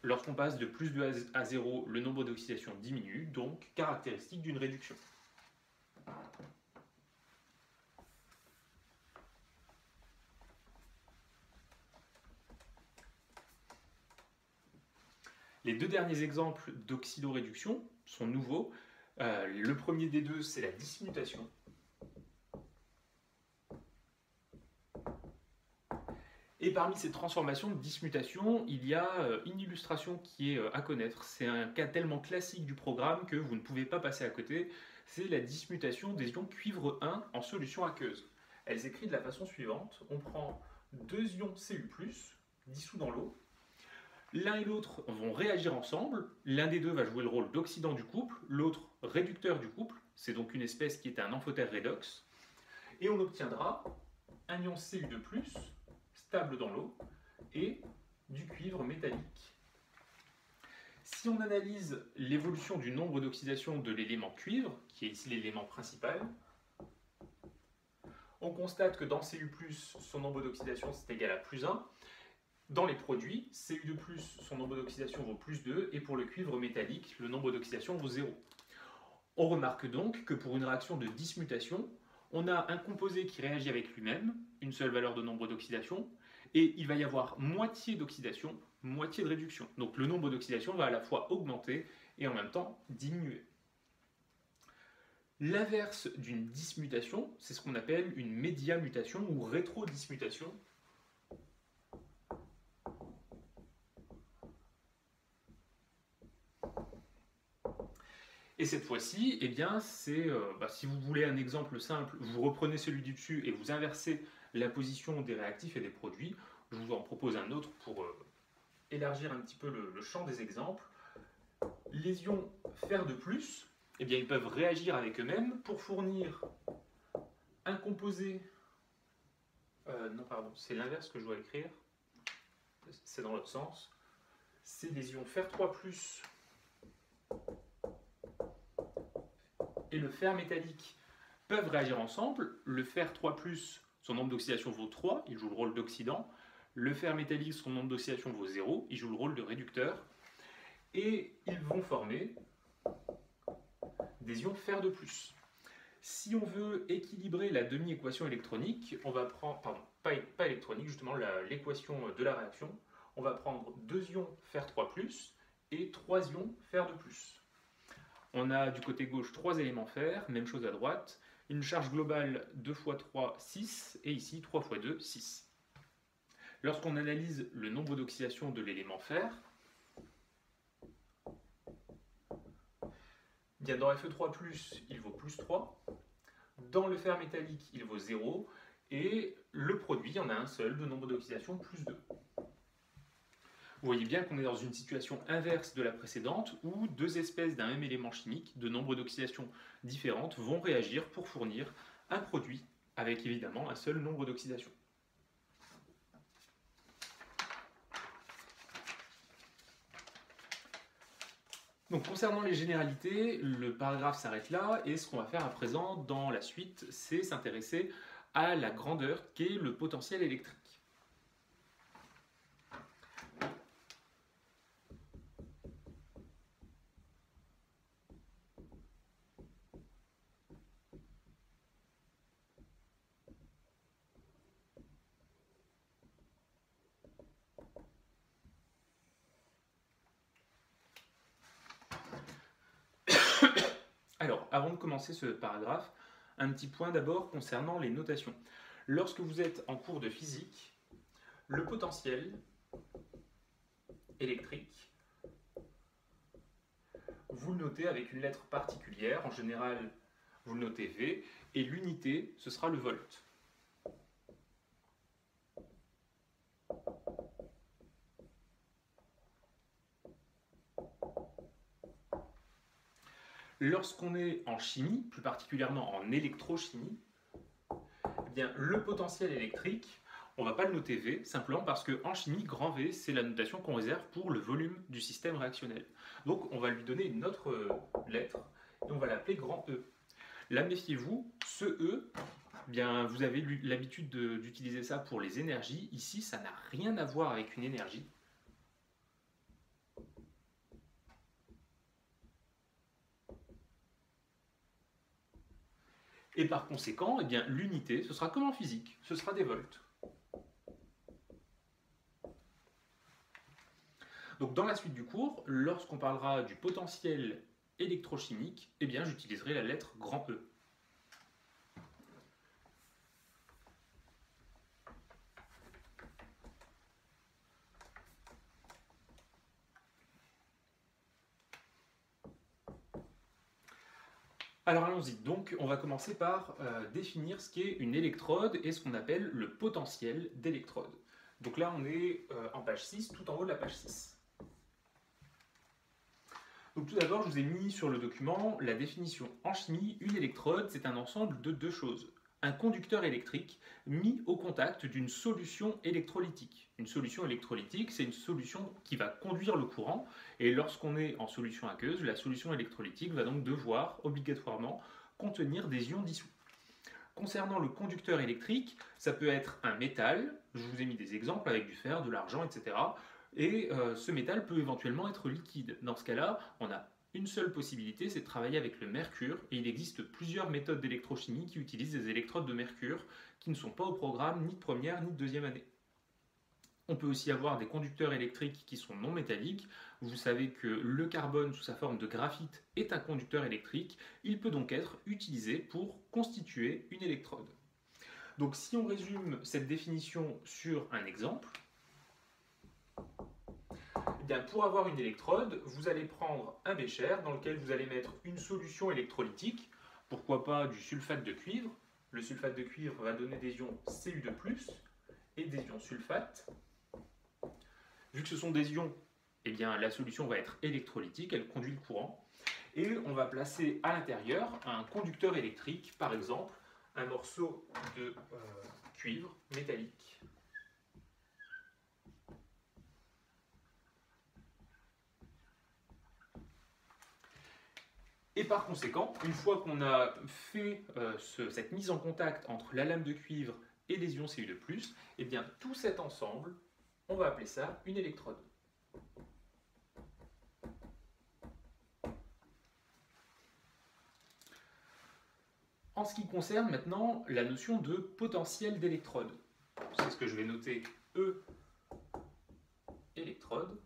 Lorsqu'on passe de plus 2 à 0, le nombre d'oxydations diminue, donc caractéristique d'une réduction. Les deux derniers exemples d'oxydoréduction sont nouveaux. Le premier des deux, c'est la dismutation. Et parmi ces transformations de dismutation, il y a une illustration qui est à connaître. C'est un cas tellement classique du programme que vous ne pouvez pas passer à côté. C'est la dismutation des ions cuivre 1 en solution aqueuse. Elle s'écrit de la façon suivante. On prend 2 ions Cu+, dissous dans l'eau. L'un et l'autre vont réagir ensemble. L'un des deux va jouer le rôle d'oxydant du couple, l'autre réducteur du couple. C'est donc une espèce qui est un amphotère redox. Et on obtiendra un ion Cu2+, stable dans l'eau, et du cuivre métallique. Si on analyse l'évolution du nombre d'oxydation de l'élément cuivre, qui est ici l'élément principal, on constate que dans Cu+, son nombre d'oxydation c'est égal à plus 1. Dans les produits, Cu2+, son nombre d'oxydation vaut plus 2, et pour le cuivre métallique, le nombre d'oxydation vaut 0. On remarque donc que pour une réaction de dismutation, on a un composé qui réagit avec lui-même, une seule valeur de nombre d'oxydation, et il va y avoir moitié d'oxydation, moitié de réduction. Donc le nombre d'oxydation va à la fois augmenter et en même temps diminuer. L'inverse d'une dismutation, c'est ce qu'on appelle une médiamutation ou rétrodismutation. Et cette fois-ci, eh bien, c'est, si vous voulez un exemple simple, vous reprenez celui du dessus et vous inversez la position des réactifs et des produits. Je vous en propose un autre pour élargir un petit peu le champ des exemples. Les ions fer de plus, eh bien, ils peuvent réagir avec eux-mêmes pour fournir un composé. Non, pardon, c'est l'inverse que je dois écrire. C'est dans l'autre sens. C'est les ions fer 3+. Et le fer métallique peuvent réagir ensemble. Le fer 3+, son nombre d'oxydation vaut 3, il joue le rôle d'oxydant. Le fer métallique, son nombre d'oxydation vaut 0, il joue le rôle de réducteur. Et ils vont former des ions fer de plus. Si on veut équilibrer la demi-équation électronique, on va prendre, pardon, pas électronique, justement l'équation de la réaction, on va prendre 2 ions fer 3+, et 3 ions fer de plus. On a du côté gauche 3 éléments fer, même chose à droite, une charge globale 2 x 3, 6, et ici 3 x 2, 6. Lorsqu'on analyse le nombre d'oxydation de l'élément fer, bien dans Fe3+, il vaut plus 3, dans le fer métallique, il vaut 0, et le produit, il y en a un seul, de nombre d'oxydation plus 2. Vous voyez bien qu'on est dans une situation inverse de la précédente où deux espèces d'un même élément chimique, de nombre d'oxydations différentes, vont réagir pour fournir un produit avec évidemment un seul nombre d'oxydations. Donc concernant les généralités, le paragraphe s'arrête là et ce qu'on va faire à présent dans la suite, c'est s'intéresser à la grandeur qu'est le potentiel électrique. Alors, avant de commencer ce paragraphe, un petit point d'abord concernant les notations. Lorsque vous êtes en cours de physique, le potentiel électrique, vous le notez avec une lettre particulière, en général vous le notez V, et l'unité, ce sera le volt. Lorsqu'on est en chimie, plus particulièrement en électrochimie, eh bien, le potentiel électrique, on ne va pas le noter V, simplement parce qu'en chimie, grand V, c'est la notation qu'on réserve pour le volume du système réactionnel. Donc on va lui donner une autre lettre, et on va l'appeler grand E. Là, méfiez-vous, ce E, eh bien, vous avez l'habitude d'utiliser ça pour les énergies. Ici, ça n'a rien à voir avec une énergie. Et par conséquent, eh bien, l'unité, ce sera comme en physique, ce sera des volts. Donc dans la suite du cours, lorsqu'on parlera du potentiel électrochimique, eh bien, j'utiliserai la lettre grand E. Alors allons-y, donc on va commencer par définir ce qu'est une électrode et ce qu'on appelle le potentiel d'électrode. Donc là on est en page 6, tout en haut de la page 6. Donc tout d'abord je vous ai mis sur le document la définition en chimie. Une électrode, c'est un ensemble de deux choses. Un conducteur électrique mis au contact d'une solution électrolytique. Une solution électrolytique, c'est une solution qui va conduire le courant, et lorsqu'on est en solution aqueuse, la solution électrolytique va donc devoir obligatoirement contenir des ions dissous. Concernant le conducteur électrique, ça peut être un métal, je vous ai mis des exemples avec du fer, de l'argent, etc. Et ce métal peut éventuellement être liquide. Dans ce cas-là, on a une seule possibilité, c'est de travailler avec le mercure, et il existe plusieurs méthodes d'électrochimie qui utilisent des électrodes de mercure qui ne sont pas au programme ni de première ni de deuxième année. On peut aussi avoir des conducteurs électriques qui sont non métalliques. Vous savez que le carbone sous sa forme de graphite est un conducteur électrique. Il peut donc être utilisé pour constituer une électrode. Donc si on résume cette définition sur un exemple, eh bien, pour avoir une électrode, vous allez prendre un bécher dans lequel vous allez mettre une solution électrolytique, pourquoi pas du sulfate de cuivre. Le sulfate de cuivre va donner des ions Cu2+, et des ions sulfate. Vu que ce sont des ions, eh bien, la solution va être électrolytique, elle conduit le courant. Et on va placer à l'intérieur un conducteur électrique, par exemple un morceau de cuivre métallique. Et par conséquent, une fois qu'on a fait cette mise en contact entre la lame de cuivre et les ions Cu2+, eh bien, tout cet ensemble, on va appeler ça une électrode. En ce qui concerne maintenant la notion de potentiel d'électrode, c'est ce que je vais noter E électrode.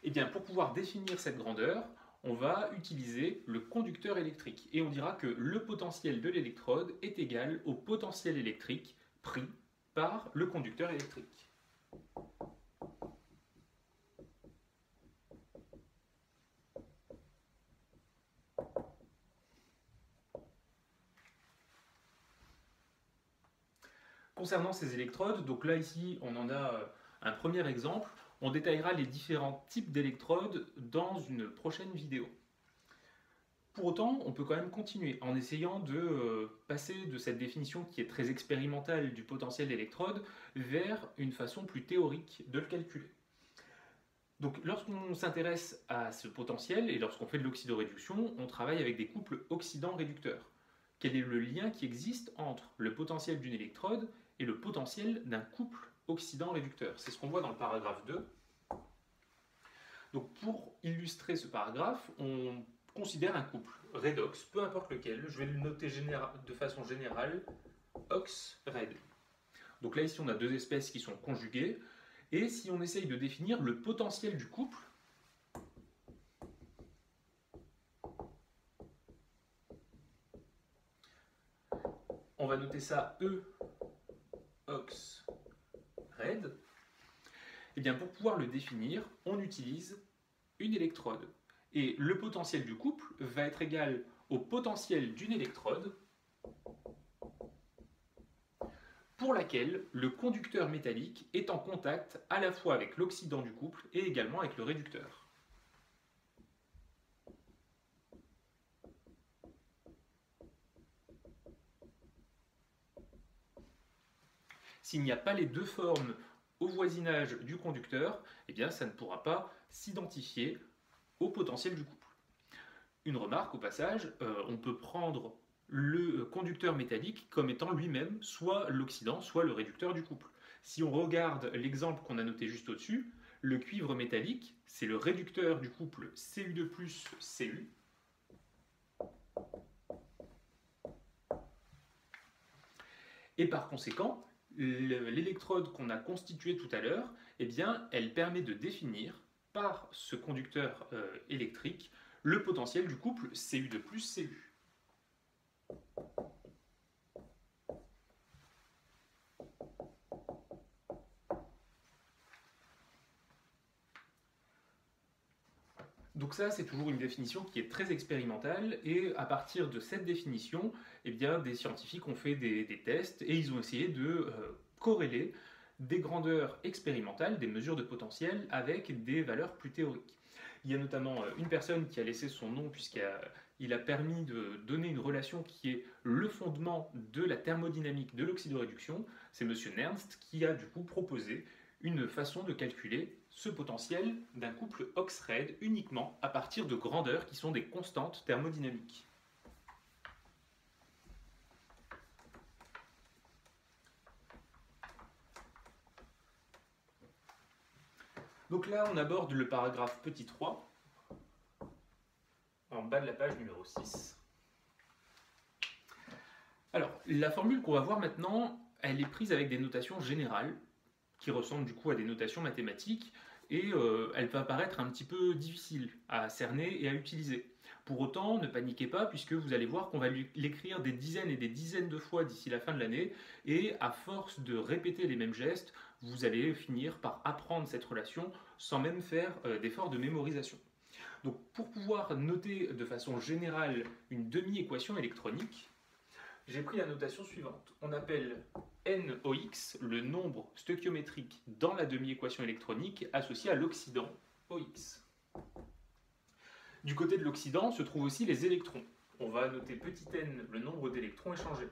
Et bien, pour pouvoir définir cette grandeur, on va utiliser le conducteur électrique. Et on dira que le potentiel de l'électrode est égal au potentiel électrique pris par le conducteur électrique. Concernant ces électrodes, donc là ici on en a un premier exemple. On détaillera les différents types d'électrodes dans une prochaine vidéo. Pour autant, on peut quand même continuer en essayant de passer de cette définition qui est très expérimentale du potentiel d'électrode vers une façon plus théorique de le calculer. Donc lorsqu'on s'intéresse à ce potentiel et lorsqu'on fait de l'oxydoréduction, on travaille avec des couples oxydant-réducteurs. Quel est le lien qui existe entre le potentiel d'une électrode et le potentiel d'un couple oxydant-réducteur? C'est ce qu'on voit dans le paragraphe 2. Donc pour illustrer ce paragraphe, on considère un couple redox, peu importe lequel, je vais le noter de façon générale, ox-red. Donc là ici on a deux espèces qui sont conjuguées, et si on essaye de définir le potentiel du couple, on va noter ça E ox red. Et bien pour pouvoir le définir, on utilise une électrode. Et le potentiel du couple va être égal au potentiel d'une électrode pour laquelle le conducteur métallique est en contact à la fois avec l'oxydant du couple et également avec le réducteur. S'il n'y a pas les deux formes au voisinage du conducteur, eh bien ça ne pourra pas s'identifier au potentiel du couple. Une remarque au passage, on peut prendre le conducteur métallique comme étant lui-même soit l'oxydant, soit le réducteur du couple. Si on regarde l'exemple qu'on a noté juste au-dessus, le cuivre métallique, c'est le réducteur du couple Cu2+, Cu. Et par conséquent, l'électrode qu'on a constituée tout à l'heure, eh bien, elle permet de définir par ce conducteur électrique le potentiel du couple Cu2+, Cu. Donc ça, c'est toujours une définition qui est très expérimentale, et à partir de cette définition, eh bien, des scientifiques ont fait des tests et ils ont essayé de corréler des grandeurs expérimentales, des mesures de potentiel, avec des valeurs plus théoriques. Il y a notamment une personne qui a laissé son nom puisqu'il a permis de donner une relation qui est le fondement de la thermodynamique de l'oxydoréduction. C'est M. Nernst qui a du coup proposé une façon de calculer ce potentiel d'un couple Oxred uniquement à partir de grandeurs qui sont des constantes thermodynamiques. Donc là, on aborde le paragraphe petit 3, en bas de la page numéro 6. Alors, la formule qu'on va voir maintenant, elle est prise avec des notations générales, qui ressemblent du coup à des notations mathématiques, et elle va paraître un petit peu difficile à cerner et à utiliser. Pour autant, ne paniquez pas, puisque vous allez voir qu'on va l'écrire des dizaines et des dizaines de fois d'ici la fin de l'année, et à force de répéter les mêmes gestes, vous allez finir par apprendre cette relation sans même faire d'effort de mémorisation. Donc pour pouvoir noter de façon générale une demi-équation électronique, j'ai pris la notation suivante. On appelle NOx le nombre stoichiométrique dans la demi-équation électronique associé à l'oxydant OX. Du côté de l'oxydant se trouvent aussi les électrons. On va noter petit n le nombre d'électrons échangés.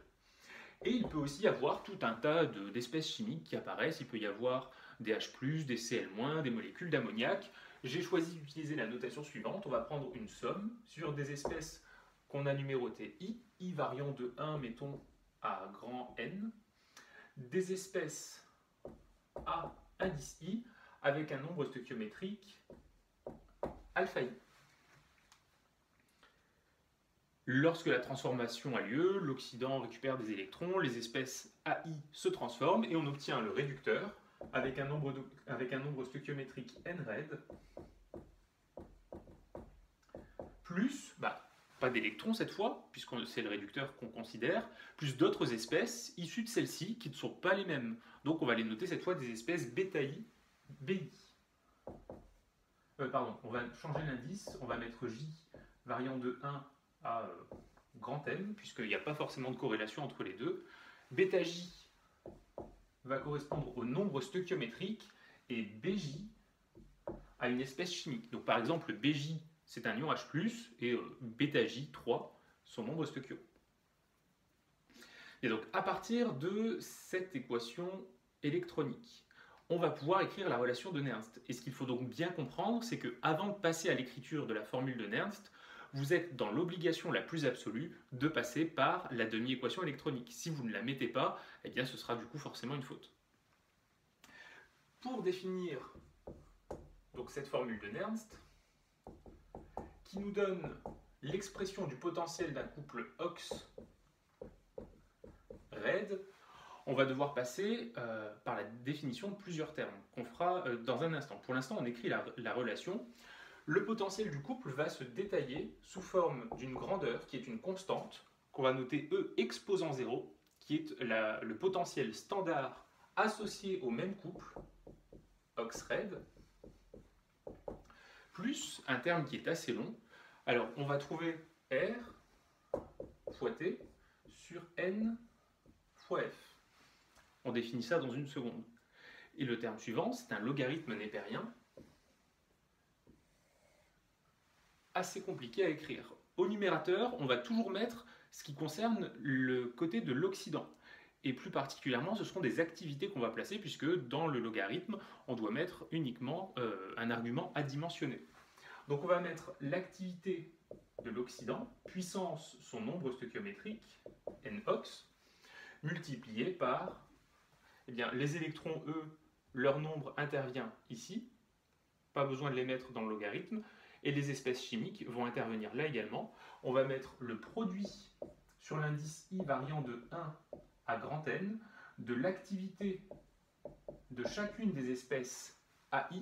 Et il peut aussi y avoir tout un tas d'espèces chimiques qui apparaissent. Il peut y avoir des H+, des Cl-, des molécules d'ammoniac. J'ai choisi d'utiliser la notation suivante. On va prendre une somme sur des espèces qu'on a numérotées I variant de 1, mettons, à grand N, des espèces A indice I avec un nombre stoichiométrique alpha I. Lorsque la transformation a lieu, l'oxydant récupère des électrons, les espèces AI se transforment et on obtient le réducteur avec un nombre stoichiométrique NRED plus, pas d'électrons cette fois, puisque c'est le réducteur qu'on considère, plus d'autres espèces issues de celles-ci qui ne sont pas les mêmes. Donc on va les noter cette fois des espèces bêta-I, BI. On va changer l'indice, on va mettre J variant de 1 à grand M, puisqu'il n'y a pas forcément de corrélation entre les deux. Bêta J va correspondre au nombre stoichiométrique et BJ à une espèce chimique. Donc par exemple, BJ, c'est un ion H+, et bêta J3, son nombre stoichio. Et donc à partir de cette équation électronique, on va pouvoir écrire la relation de Nernst. Et ce qu'il faut donc bien comprendre, c'est qu'avant de passer à l'écriture de la formule de Nernst, vous êtes dans l'obligation la plus absolue de passer par la demi-équation électronique. Si vous ne la mettez pas, eh bien ce sera du coup forcément une faute. Pour définir donc cette formule de Nernst, qui nous donne l'expression du potentiel d'un couple Ox-Red, on va devoir passer par la définition de plusieurs termes, qu'on fera dans un instant. Pour l'instant, on écrit la relation. Le potentiel du couple va se détailler sous forme d'une grandeur qui est une constante, qu'on va noter E exposant 0, qui est le potentiel standard associé au même couple, Ox-Red, plus un terme qui est assez long. Alors, on va trouver R fois T sur N fois F. On définit ça dans une seconde. Et le terme suivant, c'est un logarithme népérien assez compliqué à écrire. Au numérateur, on va toujours mettre ce qui concerne le côté de l'oxydant. et plus particulièrement, ce seront des activités qu'on va placer, puisque dans le logarithme, on doit mettre uniquement un argument adimensionné. Donc on va mettre l'activité de l'oxydant, puissance son nombre stoichiométrique, NOx, multiplié par les électrons, eux, leur nombre intervient ici, pas besoin de les mettre dans le logarithme, et les espèces chimiques vont intervenir là également. On va mettre le produit sur l'indice I variant de 1 à grand N de l'activité de chacune des espèces AI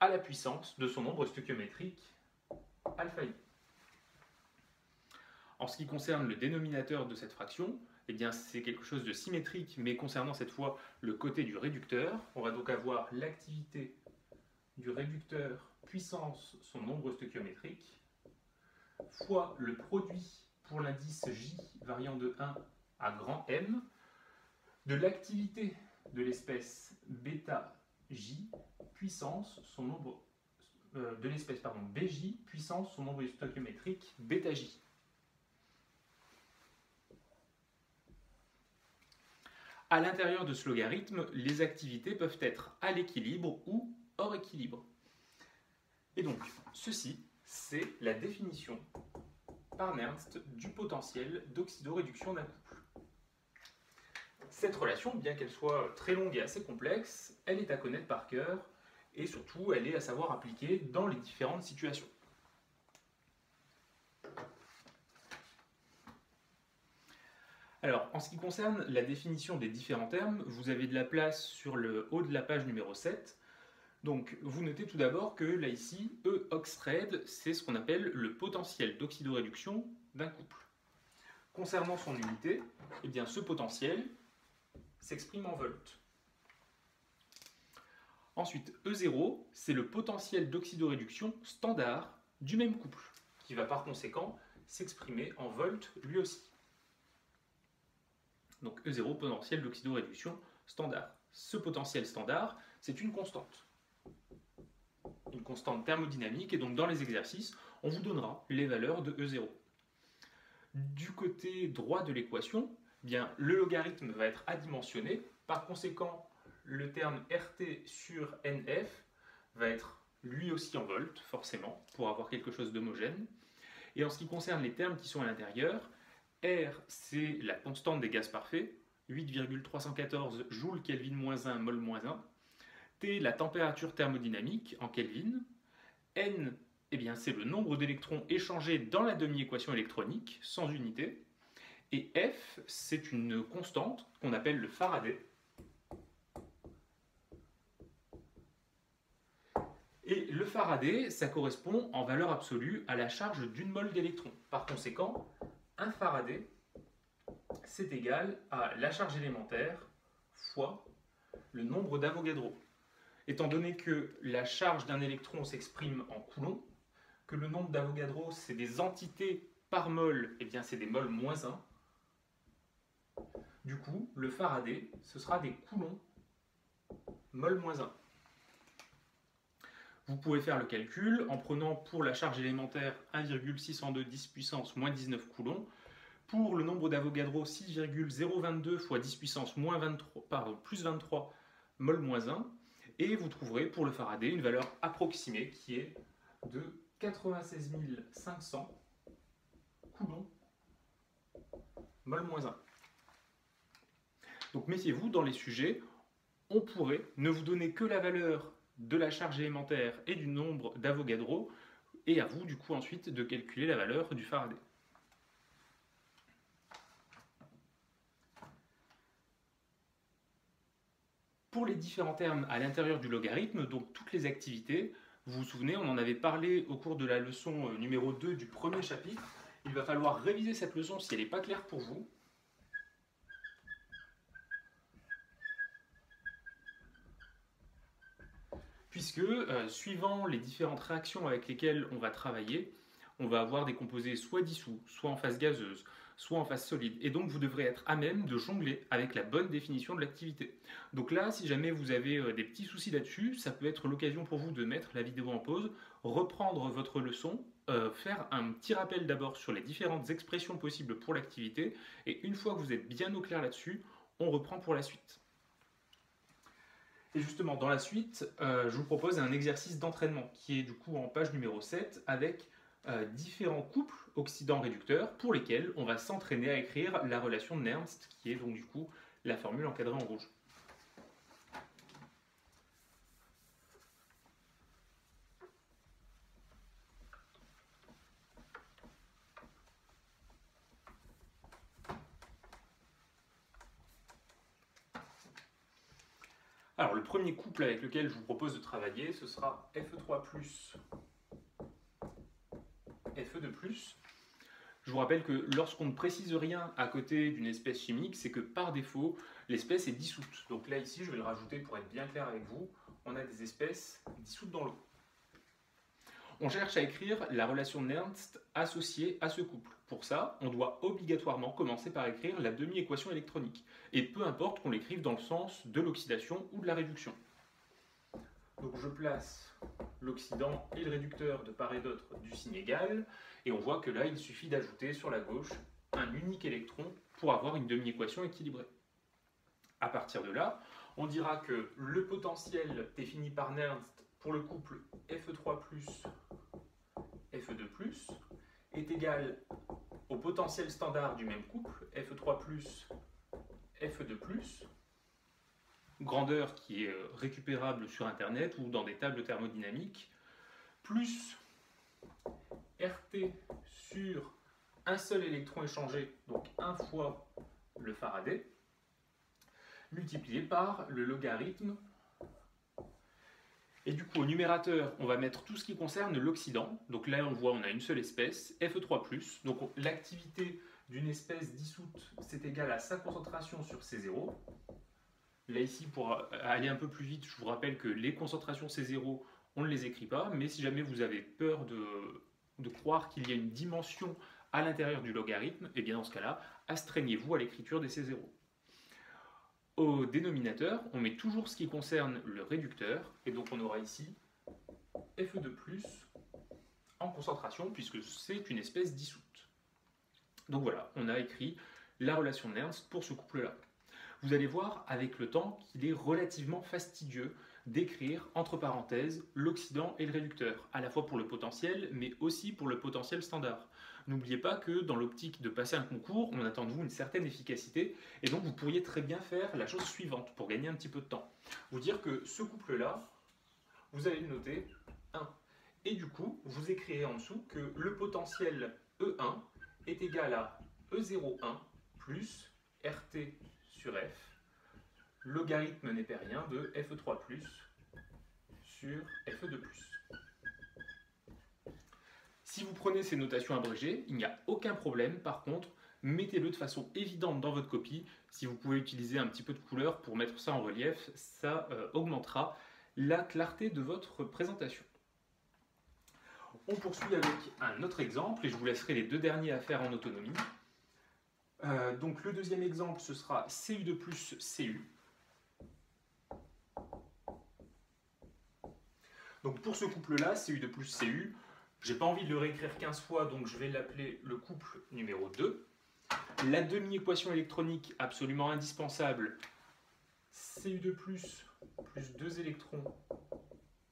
à la puissance de son nombre stoichiométrique alpha I. En ce qui concerne le dénominateur de cette fraction, c'est quelque chose de symétrique, mais concernant cette fois le côté du réducteur. On va donc avoir l'activité du réducteur puissance son nombre stoichiométrique fois le produit pour l'indice J variant de 1 à grand M de l'activité de l'espèce bêta J puissance son nombre de l'espèce BJ puissance son nombre stoichiométrique bêta J. À l'intérieur de ce logarithme, les activités peuvent être à l'équilibre ou hors équilibre. Et donc, ceci, c'est la définition par Nernst du potentiel d'oxydoréduction d'un couple. Cette relation, bien qu'elle soit très longue et assez complexe, elle est à connaître par cœur et surtout, elle est à savoir appliquer dans les différentes situations. Alors, en ce qui concerne la définition des différents termes, vous avez de la place sur le haut de la page numéro 7. Donc, vous notez tout d'abord que là, ici, E-oxred, c'est ce qu'on appelle le potentiel d'oxydoréduction d'un couple. Concernant son unité, ce potentiel s'exprime en volts. Ensuite, E0, c'est le potentiel d'oxydoréduction standard du même couple, qui va par conséquent s'exprimer en volts lui aussi. Donc E0, potentiel d'oxydoréduction standard. Ce potentiel standard, c'est une constante thermodynamique, et donc dans les exercices, on vous donnera les valeurs de E0. Du côté droit de l'équation, le logarithme va être adimensionné, par conséquent, le terme RT sur NF va être lui aussi en volts, forcément, pour avoir quelque chose d'homogène. Et en ce qui concerne les termes qui sont à l'intérieur, R, c'est la constante des gaz parfaits, 8,314 joules Kelvin moins 1, mol moins 1. T, la température thermodynamique en Kelvin. N, c'est le nombre d'électrons échangés dans la demi-équation électronique, sans unité. Et F, c'est une constante qu'on appelle le Faraday. Et le Faraday, ça correspond en valeur absolue à la charge d'une mole d'électrons. Par conséquent, un Faraday, c'est égal à la charge élémentaire fois le nombre d'Avogadro. Étant donné que la charge d'un électron s'exprime en coulombs, que le nombre d'Avogadro, c'est des entités par mol, c'est des moles moins 1. Du coup, le Faraday, ce sera des coulombs mol moins 1. Vous pouvez faire le calcul en prenant pour la charge élémentaire 1,602 10 puissance moins 19 coulombs, pour le nombre d'Avogadro 6,022 fois 10 puissance plus 23 mol moins 1, et vous trouverez pour le Faraday une valeur approximée qui est de 96 500 coulombs mol moins 1. Donc méfiez-vous, dans les sujets, on pourrait ne vous donner que la valeur de la charge élémentaire et du nombre d'Avogadro, et à vous du coup ensuite de calculer la valeur du Faraday. Pour les différents termes à l'intérieur du logarithme, donc toutes les activités, vous vous souvenez, on en avait parlé au cours de la leçon numéro 2 du premier chapitre. Il va falloir réviser cette leçon si elle n'est pas claire pour vous. Puisque, suivant les différentes réactions avec lesquelles on va travailler, on va avoir des composés soit dissous, soit en phase gazeuse, soit en phase solide. Et donc vous devrez être à même de jongler avec la bonne définition de l'activité. Donc là, si jamais vous avez des petits soucis là-dessus, ça peut être l'occasion pour vous de mettre la vidéo en pause, reprendre votre leçon, faire un petit rappel d'abord sur les différentes expressions possibles pour l'activité, et une fois que vous êtes bien au clair là-dessus, on reprend pour la suite. Et justement, dans la suite, je vous propose un exercice d'entraînement qui est du coup en page numéro 7 avec différents couples oxydants-réducteurs pour lesquels on va s'entraîner à écrire la relation de Nernst qui est donc du coup la formule encadrée en rouge. Alors le premier couple avec lequel je vous propose de travailler, ce sera Fe3 plus Fe2+. Je vous rappelle que lorsqu'on ne précise rien à côté d'une espèce chimique, c'est que par défaut, l'espèce est dissoute. Donc là ici, je vais le rajouter pour être bien clair avec vous, on a des espèces dissoutes dans l'eau. On cherche à écrire la relation Nernst associée à ce couple. Pour ça, on doit obligatoirement commencer par écrire la demi-équation électronique. Et peu importe qu'on l'écrive dans le sens de l'oxydation ou de la réduction. Donc je place l'oxydant et le réducteur de part et d'autre du signe égal, et on voit que là, il suffit d'ajouter sur la gauche un unique électron pour avoir une demi-équation équilibrée. À partir de là, on dira que le potentiel défini par Nernst pour le couple Fe3+, Fe2+, est égal au potentiel standard du même couple, Fe3+, Fe2+, grandeur qui est récupérable sur Internet ou dans des tables thermodynamiques, plus RT sur un seul électron échangé, donc 1 fois le Faraday, multiplié par le logarithme. Et du coup, au numérateur, on va mettre tout ce qui concerne l'oxydant. Donc là, on voit, on a une seule espèce, Fe3+. Donc l'activité d'une espèce dissoute, c'est égal à sa concentration sur C0. Là, ici, pour aller un peu plus vite, je vous rappelle que les concentrations C0, on ne les écrit pas. Mais si jamais vous avez peur de croire qu'il y a une dimension à l'intérieur du logarithme, et bien dans ce cas-là, astreignez-vous à l'écriture des C0. Au dénominateur, on met toujours ce qui concerne le réducteur, et donc on aura ici Fe2+, en concentration, puisque c'est une espèce dissoute. Donc voilà, on a écrit la relation Nernst pour ce couple-là. Vous allez voir avec le temps qu'il est relativement fastidieux d'écrire entre parenthèses l'oxydant et le réducteur, à la fois pour le potentiel, mais aussi pour le potentiel standard. N'oubliez pas que dans l'optique de passer un concours, on attend de vous une certaine efficacité, et donc vous pourriez très bien faire la chose suivante pour gagner un petit peu de temps. Vous dire que ce couple-là, vous allez le noter 1. Et du coup, vous écrivez en dessous que le potentiel E1 est égal à E01 plus RT sur F, logarithme népérien de Fe3+, sur Fe2+. Si vous prenez ces notations abrégées, il n'y a aucun problème. Par contre, mettez-le de façon évidente dans votre copie. Si vous pouvez utiliser un petit peu de couleur pour mettre ça en relief, ça augmentera la clarté de votre présentation. On poursuit avec un autre exemple, et je vous laisserai les deux derniers à faire en autonomie. Donc le deuxième exemple, ce sera Cu2 plus Cu. Donc pour ce couple-là, Cu2 plus Cu, j'ai pas envie de le réécrire 15 fois, donc je vais l'appeler le couple numéro 2. La demi-équation électronique absolument indispensable, Cu2 plus 2 électrons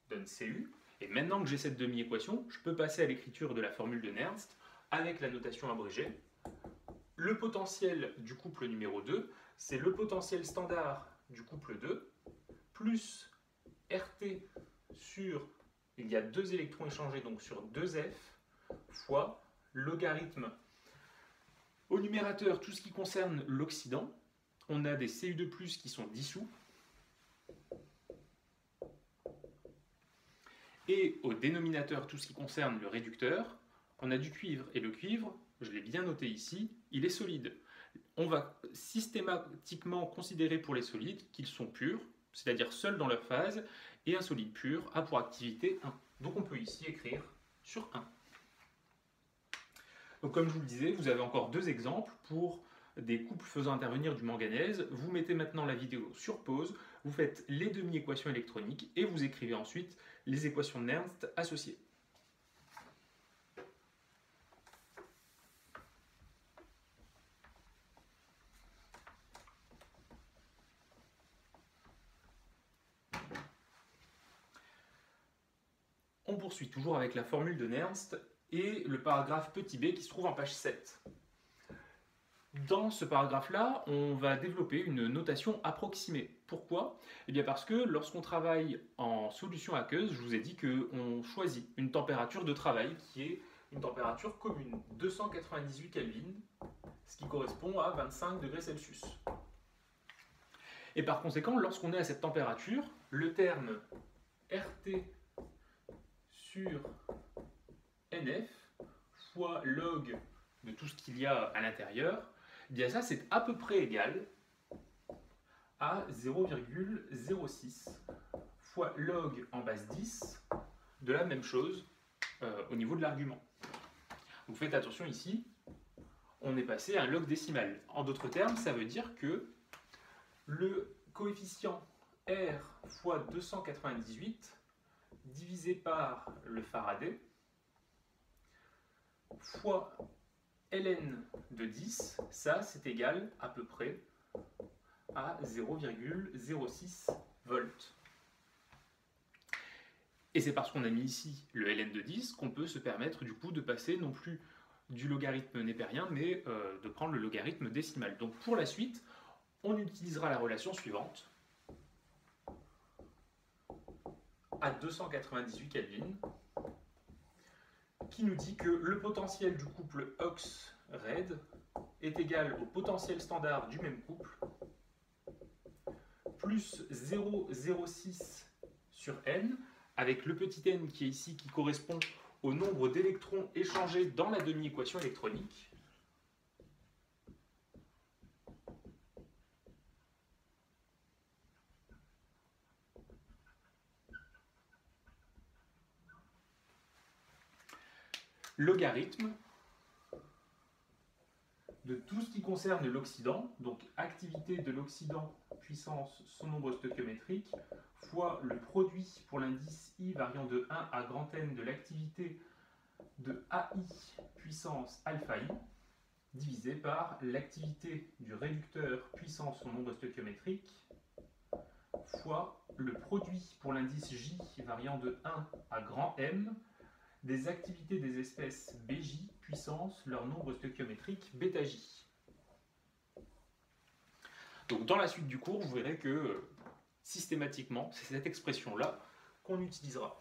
donne Cu. Et maintenant que j'ai cette demi-équation, je peux passer à l'écriture de la formule de Nernst avec la notation abrégée. Le potentiel du couple numéro 2, c'est le potentiel standard du couple 2, plus RT sur, il y a 2 électrons échangés, donc sur 2F, fois logarithme. Au numérateur, tout ce qui concerne l'oxydant, on a des Cu2+, qui sont dissous. Et au dénominateur, tout ce qui concerne le réducteur, on a du cuivre. Et le cuivre, je l'ai bien noté ici, il est solide. On va systématiquement considérer pour les solides qu'ils sont purs, c'est-à-dire seuls dans leur phase, et un solide pur a pour activité 1. Donc on peut ici écrire sur 1. Donc comme je vous le disais, vous avez encore deux exemples pour des couples faisant intervenir du manganèse. Vous mettez maintenant la vidéo sur pause, vous faites les demi-équations électroniques et vous écrivez ensuite les équations de Nernst associées. On poursuit toujours avec la formule de Nernst et le paragraphe petit b qui se trouve en page 7. Dans ce paragraphe-là, on va développer une notation approximée. Pourquoi? Eh bien parce que lorsqu'on travaille en solution aqueuse, je vous ai dit qu'on choisit une température de travail qui est une température commune, 298 Kelvin, ce qui correspond à 25 degrés Celsius. Et par conséquent, lorsqu'on est à cette température, le terme RT sur NF fois log de tout ce qu'il y a à l'intérieur, eh bien ça c'est à peu près égal à 0,06 fois log en base 10 de la même chose au niveau de l'argument. Vous faites attention ici, on est passé à un log décimal. En d'autres termes, ça veut dire que le coefficient R fois 298 divisé par le Faraday fois ln de 10, ça c'est égal à peu près à 0,06 volts. Et c'est parce qu'on a mis ici le ln de 10 qu'on peut se permettre du coup de passer non plus du logarithme népérien mais de prendre le logarithme décimal. Donc pour la suite, on utilisera la relation suivante. À 298 Kelvin, qui nous dit que le potentiel du couple Ox-Red est égal au potentiel standard du même couple, plus 0,06 sur n, avec le petit n qui est ici, qui correspond au nombre d'électrons échangés dans la demi-équation électronique, logarithme de tout ce qui concerne l'oxydant, donc activité de l'oxydant puissance son nombre stoichiométrique, fois le produit pour l'indice I variant de 1 à grand N de l'activité de AI puissance alpha I, divisé par l'activité du réducteur puissance son nombre stoichiométrique, fois le produit pour l'indice J variant de 1 à grand M des activités des espèces Bj puissance leur nombre stoichiométrique βj. Donc dans la suite du cours, vous verrez que systématiquement, c'est cette expression-là qu'on utilisera.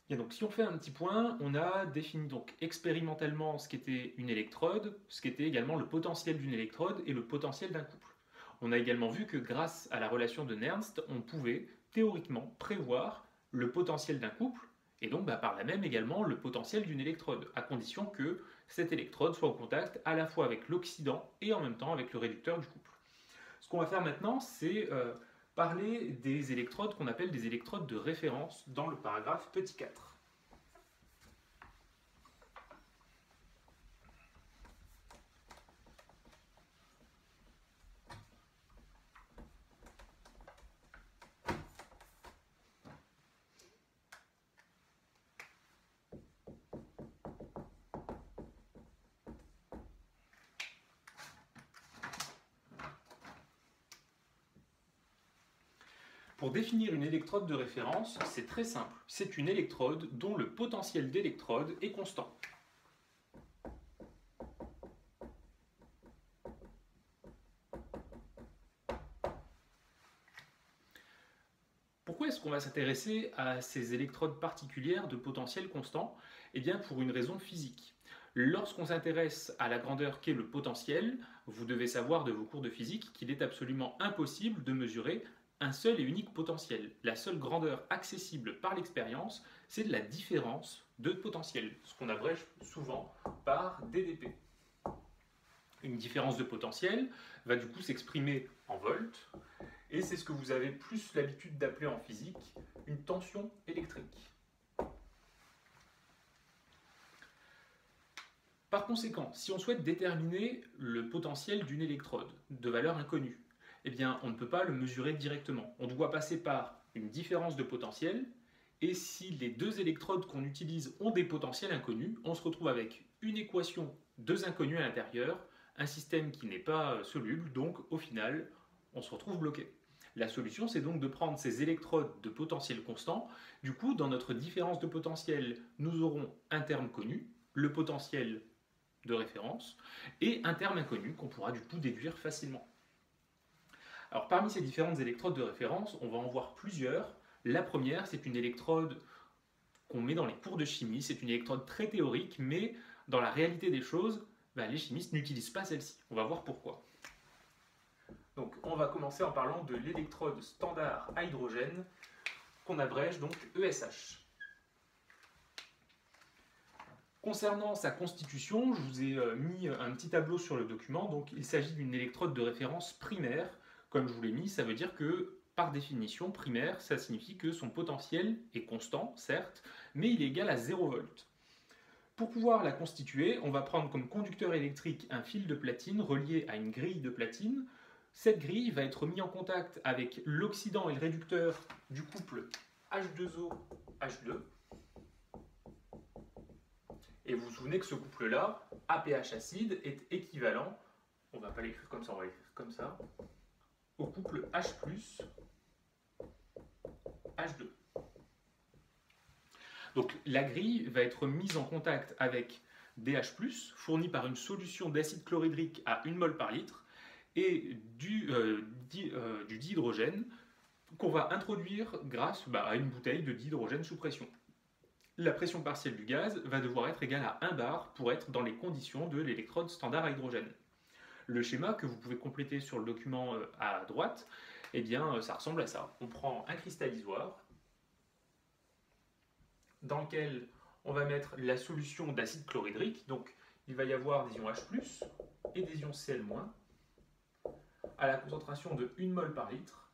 Et donc si on fait un petit point, on a défini donc expérimentalement ce qu'était une électrode, ce qu'était également le potentiel d'une électrode et le potentiel d'un couple. On a également vu que grâce à la relation de Nernst, on pouvait théoriquement prévoir le potentiel d'un couple et donc par là même également le potentiel d'une électrode, à condition que cette électrode soit en contact à la fois avec l'oxydant et en même temps avec le réducteur du couple. Ce qu'on va faire maintenant, c'est parler des électrodes qu'on appelle des électrodes de référence dans le paragraphe petit 4. Pour définir une électrode de référence, c'est très simple. C'est une électrode dont le potentiel d'électrode est constant. Pourquoi est-ce qu'on va s'intéresser à ces électrodes particulières de potentiel constant? Eh bien pour une raison physique. Lorsqu'on s'intéresse à la grandeur qu'est le potentiel, vous devez savoir de vos cours de physique qu'il est absolument impossible de mesurer un seul et unique potentiel. La seule grandeur accessible par l'expérience, c'est de la différence de potentiel, ce qu'on abrège souvent par DDP. Une différence de potentiel va du coup s'exprimer en volts, et c'est ce que vous avez plus l'habitude d'appeler en physique une tension électrique. Par conséquent, si on souhaite déterminer le potentiel d'une électrode de valeur inconnue, eh bien, on ne peut pas le mesurer directement. On doit passer par une différence de potentiel, et si les deux électrodes qu'on utilise ont des potentiels inconnus, on se retrouve avec une équation, deux inconnus à l'intérieur, un système qui n'est pas soluble, donc au final, on se retrouve bloqué. La solution, c'est donc de prendre ces électrodes de potentiel constant. Du coup, dans notre différence de potentiel, nous aurons un terme connu, le potentiel de référence, et un terme inconnu qu'on pourra du coup déduire facilement. Alors parmi ces différentes électrodes de référence, on va en voir plusieurs. La première, c'est une électrode qu'on met dans les cours de chimie, c'est une électrode très théorique, mais dans la réalité des choses, les chimistes n'utilisent pas celle-ci. On va voir pourquoi. Donc on va commencer en parlant de l'électrode standard à hydrogène, qu'on abrège donc ESH. Concernant sa constitution, je vous ai mis un petit tableau sur le document. Donc, il s'agit d'une électrode de référence primaire. Comme je vous l'ai mis, ça veut dire que, par définition, primaire, ça signifie que son potentiel est constant, certes, mais il est égal à 0 volts. Pour pouvoir la constituer, on va prendre comme conducteur électrique un fil de platine relié à une grille de platine. Cette grille va être mise en contact avec l'oxydant et le réducteur du couple H2O-H2. Et vous vous souvenez que ce couple-là, APH acide, est équivalent, on ne va pas l'écrire comme ça, on va l'écrire comme ça, au couple H+, H2. Donc la grille va être mise en contact avec DH+, fourni par une solution d'acide chlorhydrique à 1 mol par litre, et du dihydrogène qu'on va introduire grâce à une bouteille de dihydrogène sous pression. La pression partielle du gaz va devoir être égale à 1 bar pour être dans les conditions de l'électrode standard à hydrogène. Le schéma que vous pouvez compléter sur le document à droite, eh bien, ça ressemble à ça. On prend un cristallisoir dans lequel on va mettre la solution d'acide chlorhydrique. Donc, il va y avoir des ions H+, et des ions Cl-, à la concentration de 1 mol par litre.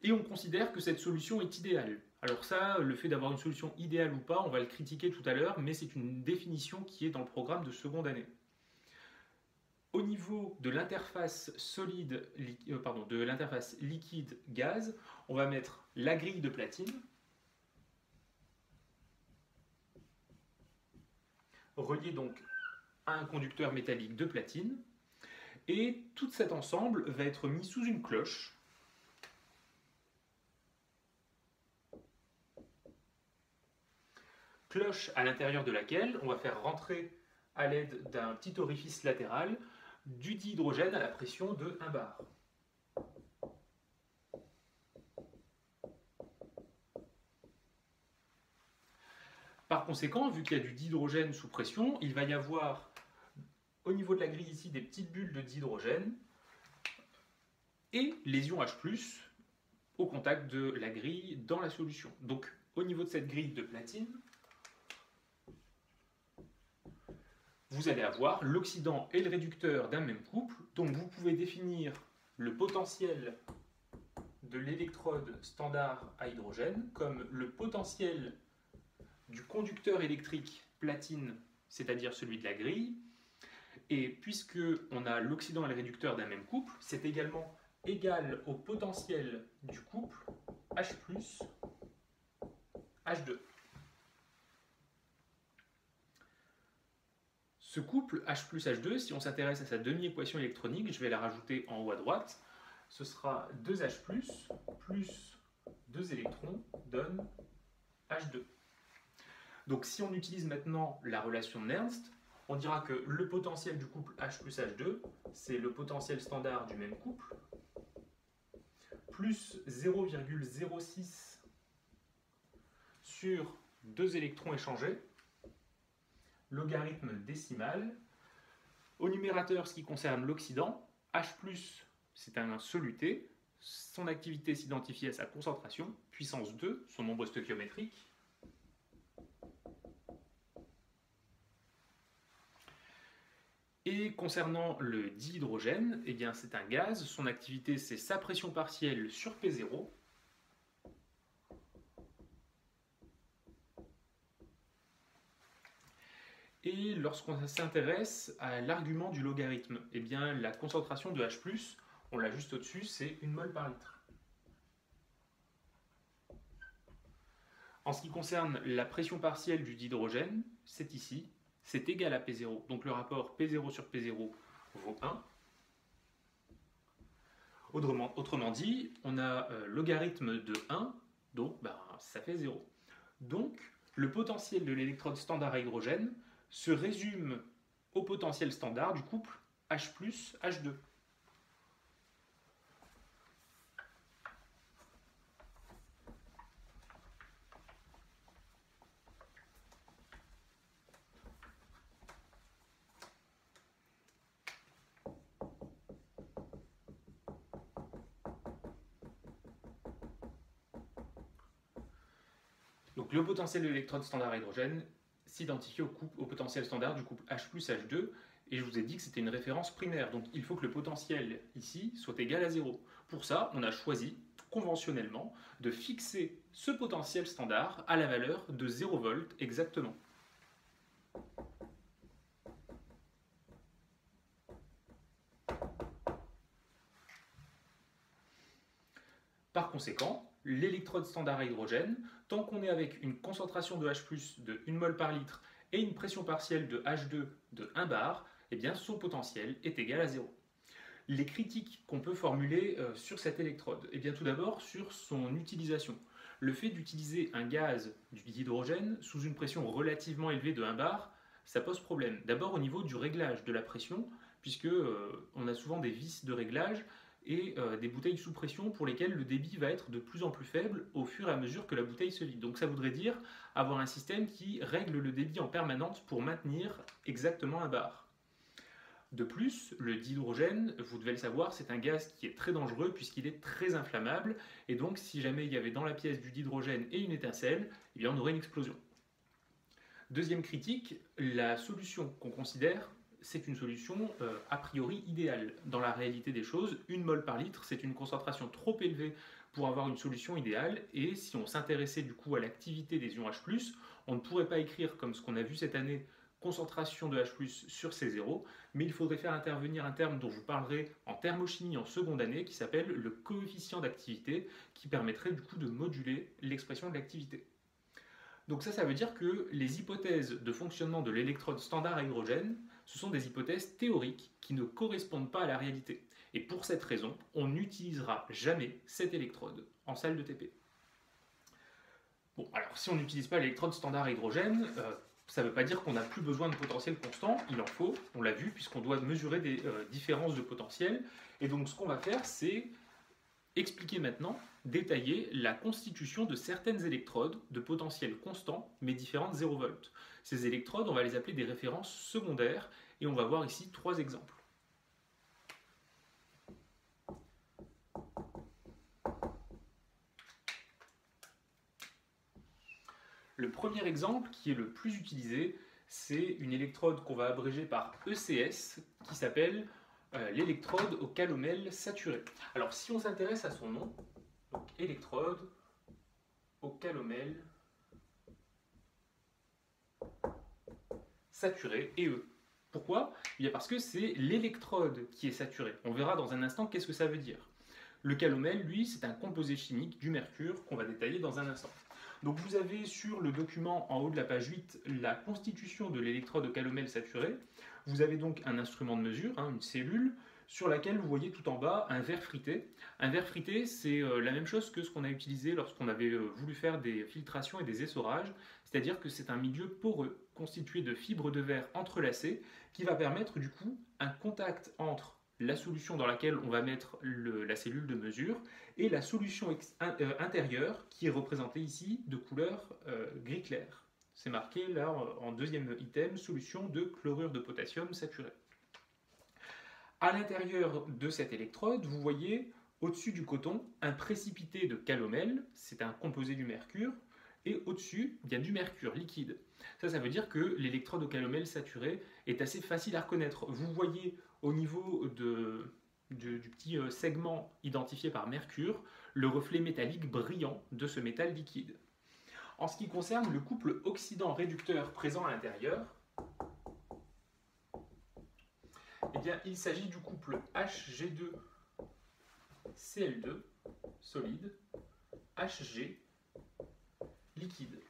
Et on considère que cette solution est idéale. Alors ça, le fait d'avoir une solution idéale ou pas, on va le critiquer tout à l'heure, mais c'est une définition qui est dans le programme de seconde année. Au niveau de l'interface liquide-gaz, on va mettre la grille de platine, reliée donc à un conducteur métallique de platine, et tout cet ensemble va être mis sous une cloche, à l'intérieur de laquelle on va faire rentrer à l'aide d'un petit orifice latéral du dihydrogène à la pression de 1 bar. Par conséquent, vu qu'il y a du dihydrogène sous pression, il va y avoir au niveau de la grille ici des petites bulles de dihydrogène et les ions H+, au contact de la grille dans la solution. Donc au niveau de cette grille de platine, vous allez avoir l'oxydant et le réducteur d'un même couple, donc vous pouvez définir le potentiel de l'électrode standard à hydrogène comme le potentiel du conducteur électrique platine, c'est-à-dire celui de la grille, et puisque on a l'oxydant et le réducteur d'un même couple, c'est également égal au potentiel du couple H+, H2. Ce couple H+, H2, si on s'intéresse à sa demi-équation électronique, je vais la rajouter en haut à droite, ce sera 2H+, plus 2 électrons, donne H2. Donc si on utilise maintenant la relation Nernst, on dira que le potentiel du couple H+, H2, c'est le potentiel standard du même couple, plus 0,06 sur 2 électrons échangés, logarithme décimal. Au numérateur, ce qui concerne l'oxydant, H+, c'est un soluté, son activité s'identifie à sa concentration, puissance 2, son nombre stoichiométrique. Et concernant le dihydrogène, eh bien c'est un gaz, son activité c'est sa pression partielle sur P0. Et lorsqu'on s'intéresse à l'argument du logarithme, eh bien la concentration de H+, on l'a juste au-dessus, c'est 1 mol par litre. En ce qui concerne la pression partielle du dihydrogène, c'est ici, c'est égal à P0. Donc le rapport P0 sur P0 vaut 1. Autrement dit, on a logarithme de 1, donc ça fait 0. Donc le potentiel de l'électrode standard à hydrogène se résume au potentiel standard du couple H plus H2. Donc le potentiel de l'électrode standard à hydrogène s'identifie au potentiel standard du couple H plus H2, et je vous ai dit que c'était une référence primaire, donc il faut que le potentiel ici soit égal à 0. Pour ça, on a choisi conventionnellement de fixer ce potentiel standard à la valeur de 0 volts exactement. Par conséquent, l'électrode standard à hydrogène, tant qu'on est avec une concentration de H+, de 1 mol par litre et une pression partielle de H2 de 1 bar, eh bien son potentiel est égal à 0. Les critiques qu'on peut formuler sur cette électrode, eh bien tout d'abord sur son utilisation. Le fait d'utiliser un gaz du dihydrogène sous une pression relativement élevée de 1 bar, ça pose problème. D'abord au niveau du réglage de la pression, puisque on a souvent des vis de réglage et des bouteilles sous pression pour lesquelles le débit va être de plus en plus faible au fur et à mesure que la bouteille se vide. Donc ça voudrait dire avoir un système qui règle le débit en permanence pour maintenir exactement un bar. De plus, le dihydrogène, vous devez le savoir, c'est un gaz qui est très dangereux puisqu'il est très inflammable, et donc si jamais il y avait dans la pièce du dihydrogène et une étincelle, eh bien on aurait une explosion. Deuxième critique, la solution qu'on considère, c'est une solution a priori idéale. Dans la réalité des choses, 1 mol par litre, c'est une concentration trop élevée pour avoir une solution idéale, et si on s'intéressait du coup à l'activité des ions H+, on ne pourrait pas écrire comme ce qu'on a vu cette année, concentration de H+, sur C0, mais il faudrait faire intervenir un terme dont je vous parlerai en thermochimie en seconde année, qui s'appelle le coefficient d'activité, qui permettrait du coup de moduler l'expression de l'activité. Donc ça veut dire que les hypothèses de fonctionnement de l'électrode standard à hydrogène, ce sont des hypothèses théoriques qui ne correspondent pas à la réalité. Et pour cette raison, on n'utilisera jamais cette électrode en salle de TP. Bon, alors si on n'utilise pas l'électrode standard à hydrogène, ça ne veut pas dire qu'on n'a plus besoin de potentiel constant, il en faut, on l'a vu, puisqu'on doit mesurer des différences de potentiel. Et donc ce qu'on va faire, c'est expliquer maintenant, détailler la constitution de certaines électrodes de potentiel constant, mais différentes 0 volts. Ces électrodes, on va les appeler des références secondaires, et on va voir ici 3 exemples. Le premier exemple, qui est le plus utilisé, c'est une électrode qu'on va abréger par ECS, qui s'appelle l'électrode au calomel saturé. Alors si on s'intéresse à son nom, donc électrode au calomel saturé, et E. Pourquoi? Eh bien parce que c'est l'électrode qui est saturée. On verra dans un instant qu'est-ce que ça veut dire. Le calomel, lui, c'est un composé chimique du mercure qu'on va détailler dans un instant. Donc vous avez sur le document en haut de la page 8 la constitution de l'électrode au calomel saturé. Vous avez donc un instrument de mesure, une cellule, sur laquelle vous voyez tout en bas un verre frité. Un verre frité, c'est la même chose que ce qu'on a utilisé lorsqu'on avait voulu faire des filtrations et des essorages, c'est-à-dire que c'est un milieu poreux constitué de fibres de verre entrelacées qui va permettre du coup un contact entre la solution dans laquelle on va mettre la cellule de mesure et la solution intérieure qui est représentée ici de couleur gris clair. C'est marqué là en deuxième item, solution de chlorure de potassium saturé. À l'intérieur de cette électrode, vous voyez au-dessus du coton un précipité de calomel, c'est un composé du mercure, et au-dessus, il y a du mercure liquide. Ça veut dire que l'électrode au calomel saturé est assez facile à reconnaître. Vous voyez au niveau du petit segment identifié par mercure, le reflet métallique brillant de ce métal liquide. En ce qui concerne le couple oxydant-réducteur présent à l'intérieur, eh bien, il s'agit du couple Hg2Cl2 solide, Hg liquide.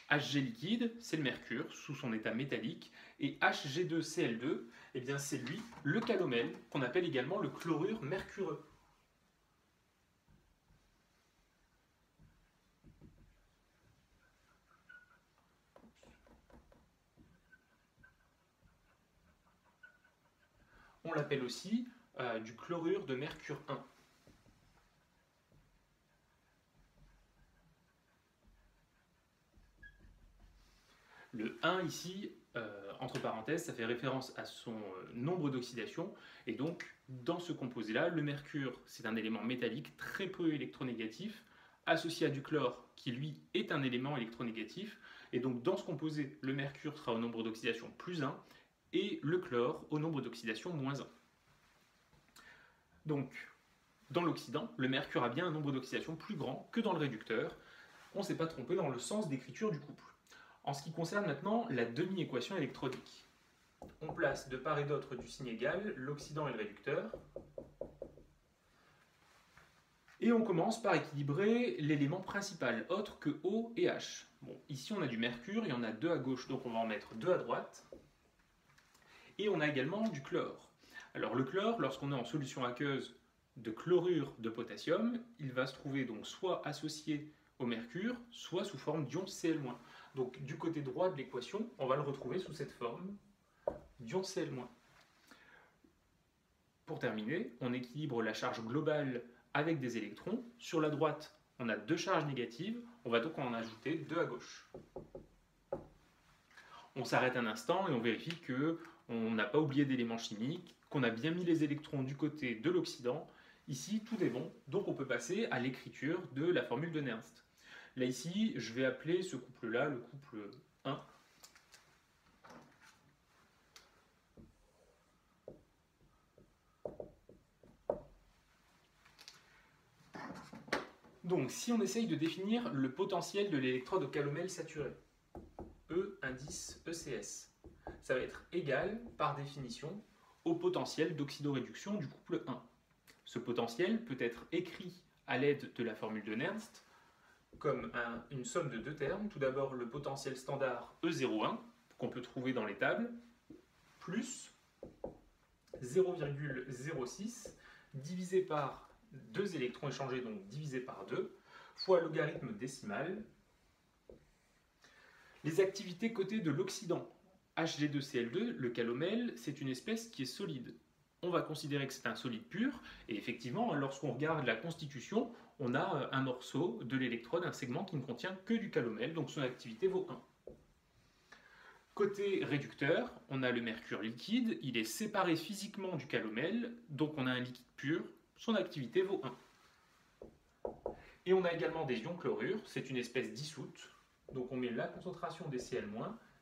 Hg liquide, c'est le mercure sous son état métallique, et Hg2Cl2, eh bien, c'est lui, le calomel, qu'on appelle également le chlorure mercureux. On l'appelle aussi du chlorure de mercure 1. Le 1 ici, entre parenthèses, ça fait référence à son nombre d'oxydation. Et donc, dans ce composé-là, le mercure, c'est un élément métallique très peu électronégatif, associé à du chlore, qui lui est un élément électronégatif. Et donc, dans ce composé, le mercure sera au nombre d'oxydation plus 1, et le chlore au nombre d'oxydation moins 1. Donc, dans l'oxydant, le mercure a bien un nombre d'oxydation plus grand que dans le réducteur. On ne s'est pas trompé dans le sens d'écriture du couple. En ce qui concerne maintenant la demi-équation électronique, on place de part et d'autre du signe égal l'oxydant et le réducteur. Et on commence par équilibrer l'élément principal, autre que O et H. Bon, ici on a du mercure, il y en a 2 à gauche, donc on va en mettre 2 à droite. Et on a également du chlore. Alors le chlore, lorsqu'on est en solution aqueuse de chlorure de potassium, il va se trouver donc soit associé au mercure, soit sous forme d'ion Cl-. Donc du côté droit de l'équation, on va le retrouver sous cette forme d'ion Cl-. Pour terminer, on équilibre la charge globale avec des électrons. Sur la droite, on a 2 charges négatives, on va donc en ajouter 2 à gauche. On s'arrête un instant et on vérifie qu'on n'a pas oublié d'éléments chimiques, qu'on a bien mis les électrons du côté de l'oxydant. Ici, tout est bon, donc on peut passer à l'écriture de la formule de Nernst. Là, ici, je vais appeler ce couple-là le couple 1. Donc, si on essaye de définir le potentiel de l'électrode au calomel saturé, E indice ECS, ça va être égal, par définition, au potentiel d'oxydoréduction du couple 1. Ce potentiel peut être écrit à l'aide de la formule de Nernst comme une somme de 2 termes. Tout d'abord, le potentiel standard E01, qu'on peut trouver dans les tables, plus 0,06 divisé par 2 électrons échangés, donc divisé par 2, fois logarithme décimal. Les activités cotées de l'oxydant Hg2Cl2, le calomel, c'est une espèce qui est solide. On va considérer que c'est un solide pur, et effectivement, lorsqu'on regarde la constitution, on a un morceau de l'électrode, un segment qui ne contient que du calomel, donc son activité vaut 1. Côté réducteur, on a le mercure liquide, il est séparé physiquement du calomel, donc on a un liquide pur, son activité vaut 1. Et on a également des ions chlorure, c'est une espèce dissoute, donc on met la concentration des Cl-,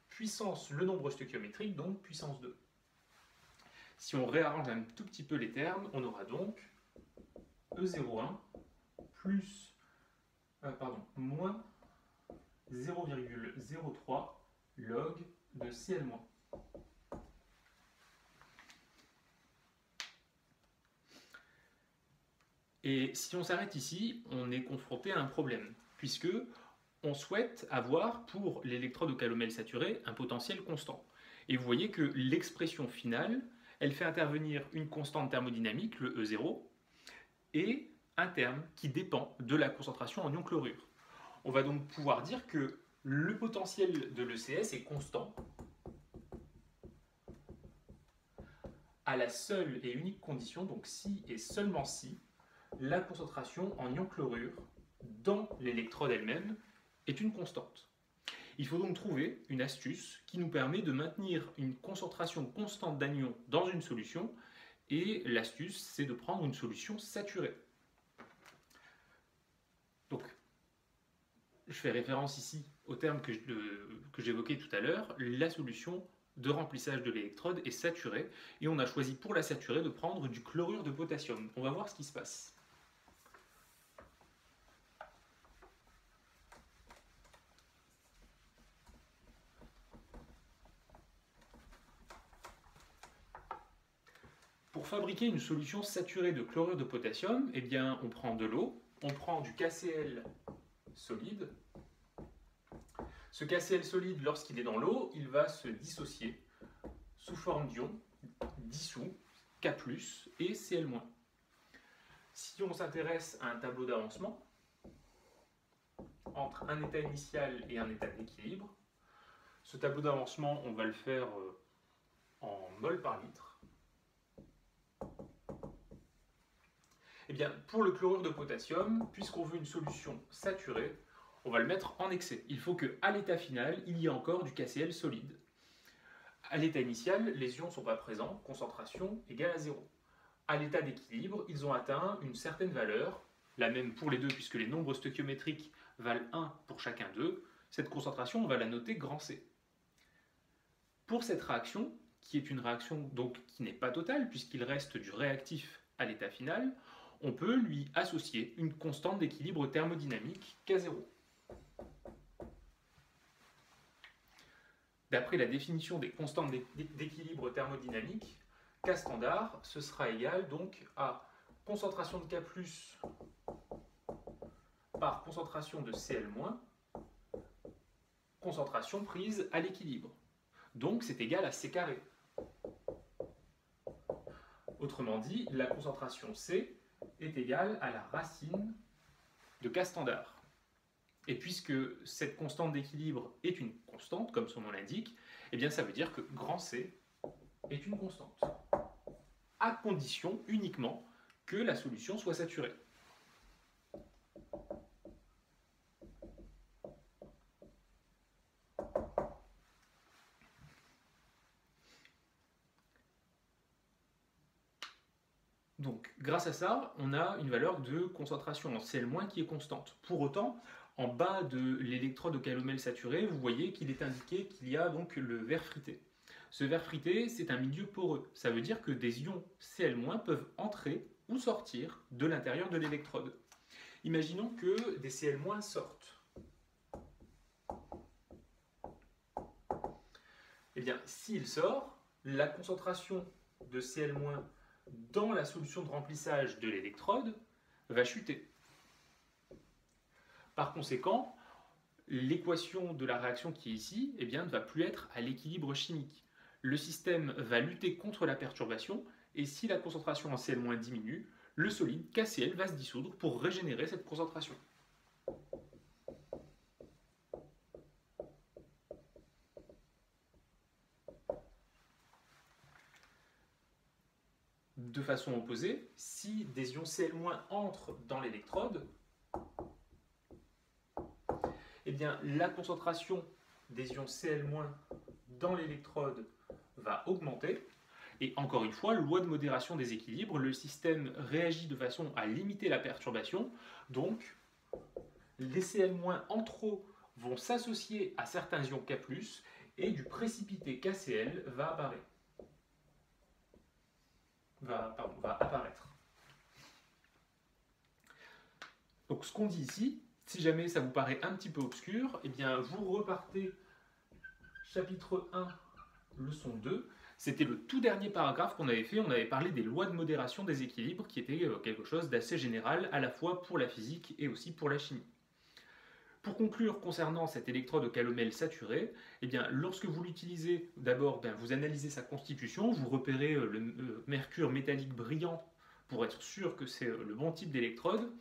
puissance le nombre stöchiométrique, donc puissance 2. Si on réarrange un tout petit peu les termes, on aura donc E01 plus, moins 0,03 log de Cl-. Et si on s'arrête ici, on est confronté à un problème, puisque on souhaite avoir pour l'électrode au calomel saturé un potentiel constant. Et vous voyez que l'expression finale, elle fait intervenir une constante thermodynamique, le E0, et un terme qui dépend de la concentration en ion chlorure. On va donc pouvoir dire que le potentiel de l'ECS est constant à la seule et unique condition, donc si et seulement si, la concentration en ion chlorure dans l'électrode elle-même est une constante. Il faut donc trouver une astuce qui nous permet de maintenir une concentration constante d'anion dans une solution, et l'astuce, c'est de prendre une solution saturée. Donc, je fais référence ici au terme que j'évoquais tout à l'heure, la solution de remplissage de l'électrode est saturée, et on a choisi pour la saturer de prendre du chlorure de potassium. On va voir ce qui se passe. Pour fabriquer une solution saturée de chlorure de potassium, eh bien, on prend de l'eau, on prend du KCl solide. Ce KCl solide, lorsqu'il est dans l'eau, il va se dissocier sous forme d'ion dissous, K+, et Cl-. Si on s'intéresse à un tableau d'avancement entre un état initial et un état d'équilibre, ce tableau d'avancement, on va le faire en mol par litre. Eh bien, pour le chlorure de potassium, puisqu'on veut une solution saturée, on va le mettre en excès. Il faut qu'à l'état final, il y ait encore du KCl solide. À l'état initial, les ions ne sont pas présents, concentration égale à 0. À l'état d'équilibre, ils ont atteint une certaine valeur, la même pour les deux puisque les nombres stoichiométriques valent 1 pour chacun d'eux. Cette concentration, on va la noter grand C. Pour cette réaction, qui est une réaction donc qui n'est pas totale puisqu'il reste du réactif à l'état final, on peut lui associer une constante d'équilibre thermodynamique K0. D'après la définition des constantes d'équilibre thermodynamique, K standard, ce sera égal donc à concentration de K+, par concentration de Cl-, concentration prise à l'équilibre. Donc c'est égal à C carré. Autrement dit, la concentration C est égale à la racine de K standard. Et puisque cette constante d'équilibre est une constante, comme son nom l'indique, eh bien ça veut dire que grand C est une constante, à condition uniquement que la solution soit saturée. Donc, grâce à ça, on a une valeur de concentration en Cl- qui est constante. Pour autant, en bas de l'électrode au calomel saturé, vous voyez qu'il est indiqué qu'il y a donc le verre frité. Ce verre frité, c'est un milieu poreux. Ça veut dire que des ions Cl- peuvent entrer ou sortir de l'intérieur de l'électrode. Imaginons que des Cl- sortent. Eh bien, s'il sort, la concentration de Cl- dans la solution de remplissage de l'électrode va chuter. Par conséquent, l'équation de la réaction qui est ici eh bien, ne va plus être à l'équilibre chimique. Le système va lutter contre la perturbation et si la concentration en Cl- diminue, le solide KCl va se dissoudre pour régénérer cette concentration. De façon opposée, si des ions Cl- entrent dans l'électrode, eh bien, la concentration des ions Cl- dans l'électrode va augmenter. Et encore une fois, loi de modération des équilibres, le système réagit de façon à limiter la perturbation. Donc, les Cl- en trop vont s'associer à certains ions K+, et du précipité KCl va apparaître. Donc ce qu'on dit ici, si jamais ça vous paraît un petit peu obscur, eh bien vous repartez chapitre 1, leçon 2. C'était le tout dernier paragraphe qu'on avait fait, on avait parlé des lois de modération des équilibres, qui était quelque chose d'assez général, à la fois pour la physique et aussi pour la chimie. Pour conclure concernant cette électrode au calomel saturé, eh bien, lorsque vous l'utilisez, d'abord vous analysez sa constitution, vous repérez le mercure métallique brillant pour être sûr que c'est le bon type d'électrode.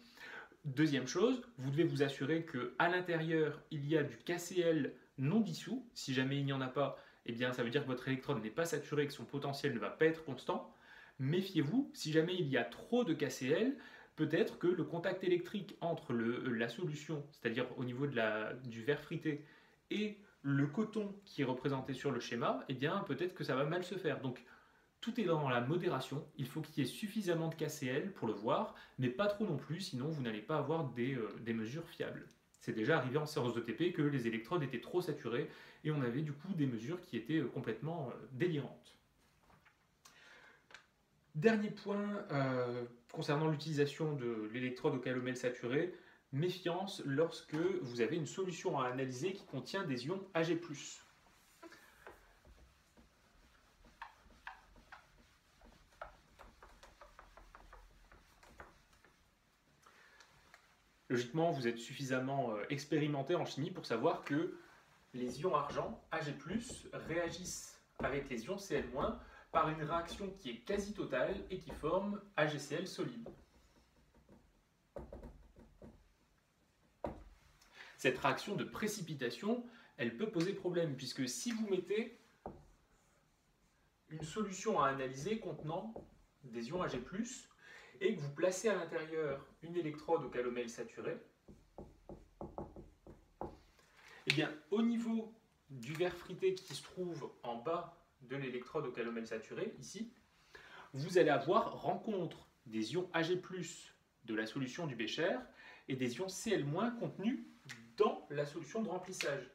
Deuxième chose, vous devez vous assurer qu'à l'intérieur, il y a du KCl non dissous. Si jamais il n'y en a pas, eh bien, ça veut dire que votre électrode n'est pas saturée et que son potentiel ne va pas être constant. Méfiez-vous, si jamais il y a trop de KCl, peut-être que le contact électrique entre la solution, c'est-à-dire au niveau du verre frité, et le coton qui est représenté sur le schéma, eh bien, peut-être que ça va mal se faire. Donc, tout est dans la modération, il faut qu'il y ait suffisamment de KCl pour le voir, mais pas trop non plus, sinon vous n'allez pas avoir des mesures fiables. C'est déjà arrivé en séance de TP que les électrodes étaient trop saturées et on avait du coup des mesures qui étaient complètement délirantes. Dernier point concernant l'utilisation de l'électrode au calomel saturé, méfiance lorsque vous avez une solution à analyser qui contient des ions Ag+. Logiquement, vous êtes suffisamment expérimenté en chimie pour savoir que les ions argent, Ag+, réagissent avec les ions Cl- par une réaction qui est quasi totale et qui forme AgCl solide. Cette réaction de précipitation, elle peut poser problème, puisque si vous mettez une solution à analyser contenant des ions Ag+, et que vous placez à l'intérieur une électrode au calomel saturé, eh bien, au niveau du verre frité qui se trouve en bas de l'électrode au calomel saturé, ici, vous allez avoir rencontre des ions Ag+, de la solution du Bécher et des ions Cl- contenus dans la solution de remplissage.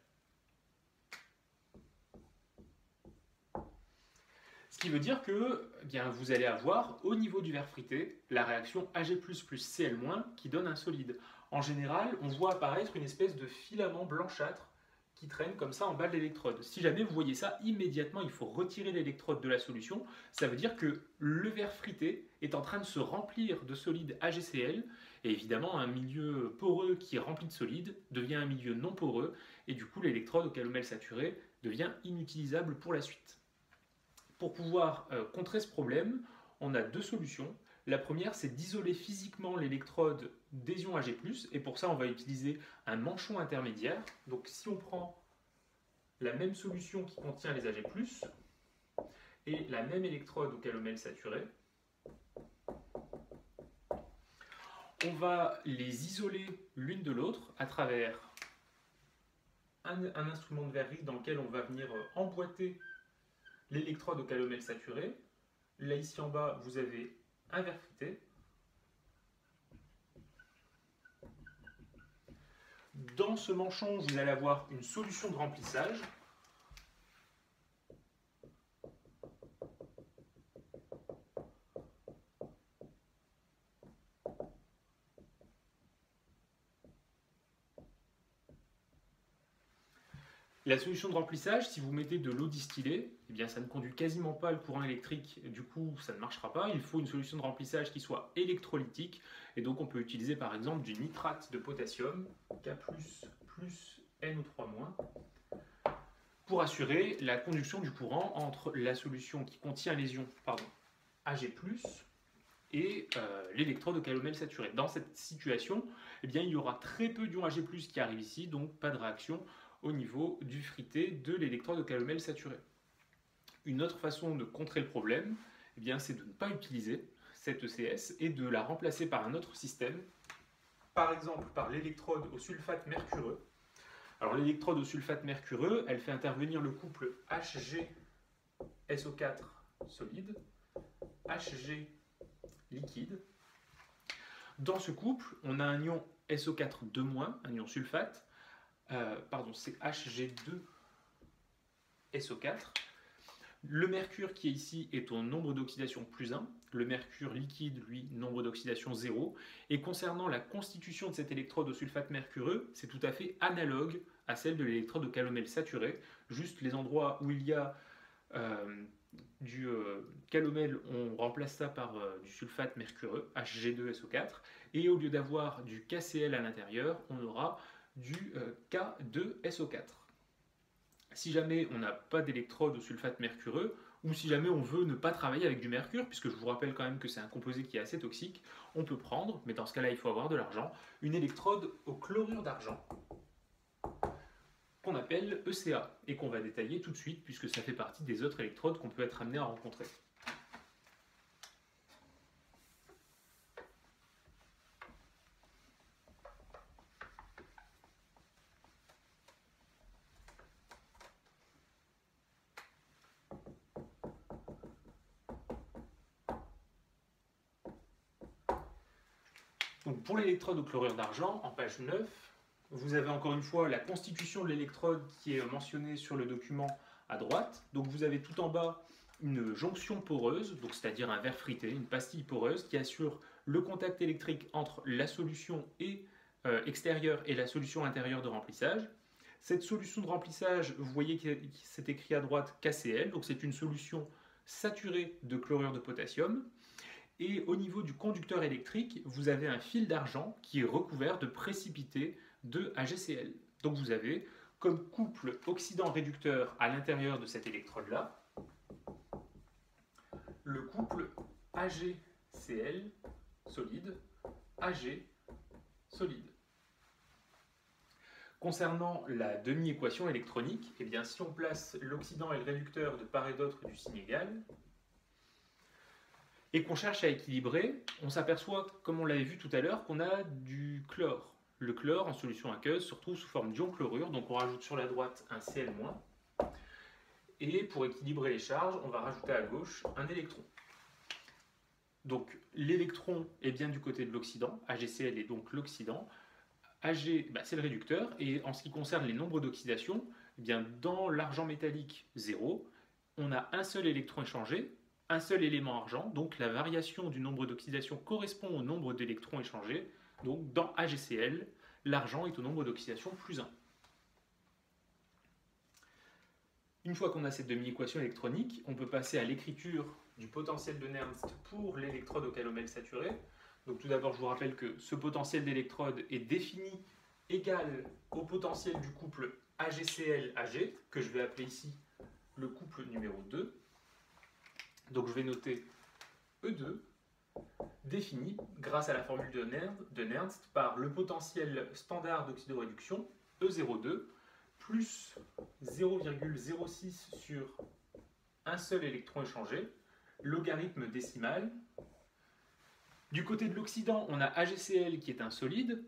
Ce qui veut dire que bien, vous allez avoir au niveau du verre frité la réaction Ag++ plus Cl- qui donne un solide. En général, on voit apparaître une espèce de filament blanchâtre qui traîne comme ça en bas de l'électrode. Si jamais vous voyez ça, immédiatement il faut retirer l'électrode de la solution. Ça veut dire que le verre frité est en train de se remplir de solide AgCl, et évidemment un milieu poreux qui est rempli de solide devient un milieu non poreux, et du coup l'électrode au calomel saturé devient inutilisable pour la suite. Pour pouvoir contrer ce problème, on a deux solutions. La première, c'est d'isoler physiquement l'électrode des ions Ag+, et pour ça, on va utiliser un manchon intermédiaire. Donc, si on prend la même solution qui contient les Ag+, et la même électrode au calomel saturé, on va les isoler l'une de l'autre à travers un instrument de verre riche dans lequel on va venir emboîter l'électrode au calomel saturé. Là, ici en bas, vous avez un verre frité. Dans ce manchon, vous allez avoir une solution de remplissage. La solution de remplissage, si vous mettez de l'eau distillée, eh bien, ça ne conduit quasiment pas le courant électrique, du coup ça ne marchera pas. Il faut une solution de remplissage qui soit électrolytique, et donc on peut utiliser par exemple du nitrate de potassium, K+, NO3-, pour assurer la conduction du courant entre la solution qui contient les ions Ag+, et l'électrode au calomel saturé. Dans cette situation, eh bien, il y aura très peu d'ions Ag+, qui arrivent ici, donc pas de réaction au niveau du frité de l'électrode au calomel saturé. Une autre façon de contrer le problème, eh bien, c'est de ne pas utiliser cette ECS et de la remplacer par un autre système, par exemple par l'électrode au sulfate mercureux. Alors l'électrode au sulfate mercureux, elle fait intervenir le couple HgSO4 solide, Hg liquide. Dans ce couple, on a un ion SO4-, un ion sulfate, c'est Hg2SO4. Le mercure qui est ici est au nombre d'oxydation +1, le mercure liquide, lui, nombre d'oxydation 0. Et concernant la constitution de cette électrode au sulfate mercureux, c'est tout à fait analogue à celle de l'électrode au calomel saturé. Juste les endroits où il y a du calomel, on remplace ça par du sulfate mercureux, Hg2SO4. Et au lieu d'avoir du KCl à l'intérieur, on aura du K2SO4. Si jamais on n'a pas d'électrode au sulfate mercureux, ou si jamais on veut ne pas travailler avec du mercure, puisque je vous rappelle quand même que c'est un composé qui est assez toxique, on peut prendre, mais dans ce cas-là il faut avoir de l'argent, une électrode au chlorure d'argent, qu'on appelle ECA, et qu'on va détailler tout de suite, puisque ça fait partie des autres électrodes qu'on peut être amené à rencontrer. Donc pour l'électrode au chlorure d'argent, en page 9, vous avez encore une fois la constitution de l'électrode qui est mentionnée sur le document à droite. Donc vous avez tout en bas une jonction poreuse, donc c'est-à-dire un verre frité, une pastille poreuse qui assure le contact électrique entre la solution extérieure et la solution intérieure de remplissage. Cette solution de remplissage, vous voyez que c'est écrit à droite KCl, donc c'est une solution saturée de chlorure de potassium. Et au niveau du conducteur électrique, vous avez un fil d'argent qui est recouvert de précipité de AgCl. Donc vous avez comme couple oxydant-réducteur à l'intérieur de cette électrode-là, le couple AgCl solide, Ag solide. Concernant la demi-équation électronique, eh bien, si on place l'oxydant et le réducteur de part et d'autre du signe égal, et qu'on cherche à équilibrer, on s'aperçoit, comme on l'avait vu tout à l'heure, qu'on a du chlore. Le chlore, en solution aqueuse, se retrouve sous forme d'ion chlorure, donc on rajoute sur la droite un Cl-. Et pour équilibrer les charges, on va rajouter à gauche un électron. Donc l'électron est bien du côté de l'oxydant, AgCl est donc l'oxydant, Ag c'est le réducteur, et en ce qui concerne les nombres d'oxydation, eh bien, dans l'argent métallique 0, on a un seul électron échangé, un seul élément argent, donc la variation du nombre d'oxydation correspond au nombre d'électrons échangés, donc dans AgCl, l'argent est au nombre d'oxydation plus 1. Une fois qu'on a cette demi-équation électronique, on peut passer à l'écriture du potentiel de Nernst pour l'électrode au calomel saturé. Donc tout d'abord, je vous rappelle que ce potentiel d'électrode est défini égal au potentiel du couple AgCl-Ag, que je vais appeler ici le couple numéro 2. Donc je vais noter E2, défini grâce à la formule de Nernst par le potentiel standard d'oxydoréduction, E02, plus 0,06 sur un seul électron échangé, logarithme décimal. Du côté de l'oxydant, on a AgCl qui est un solide,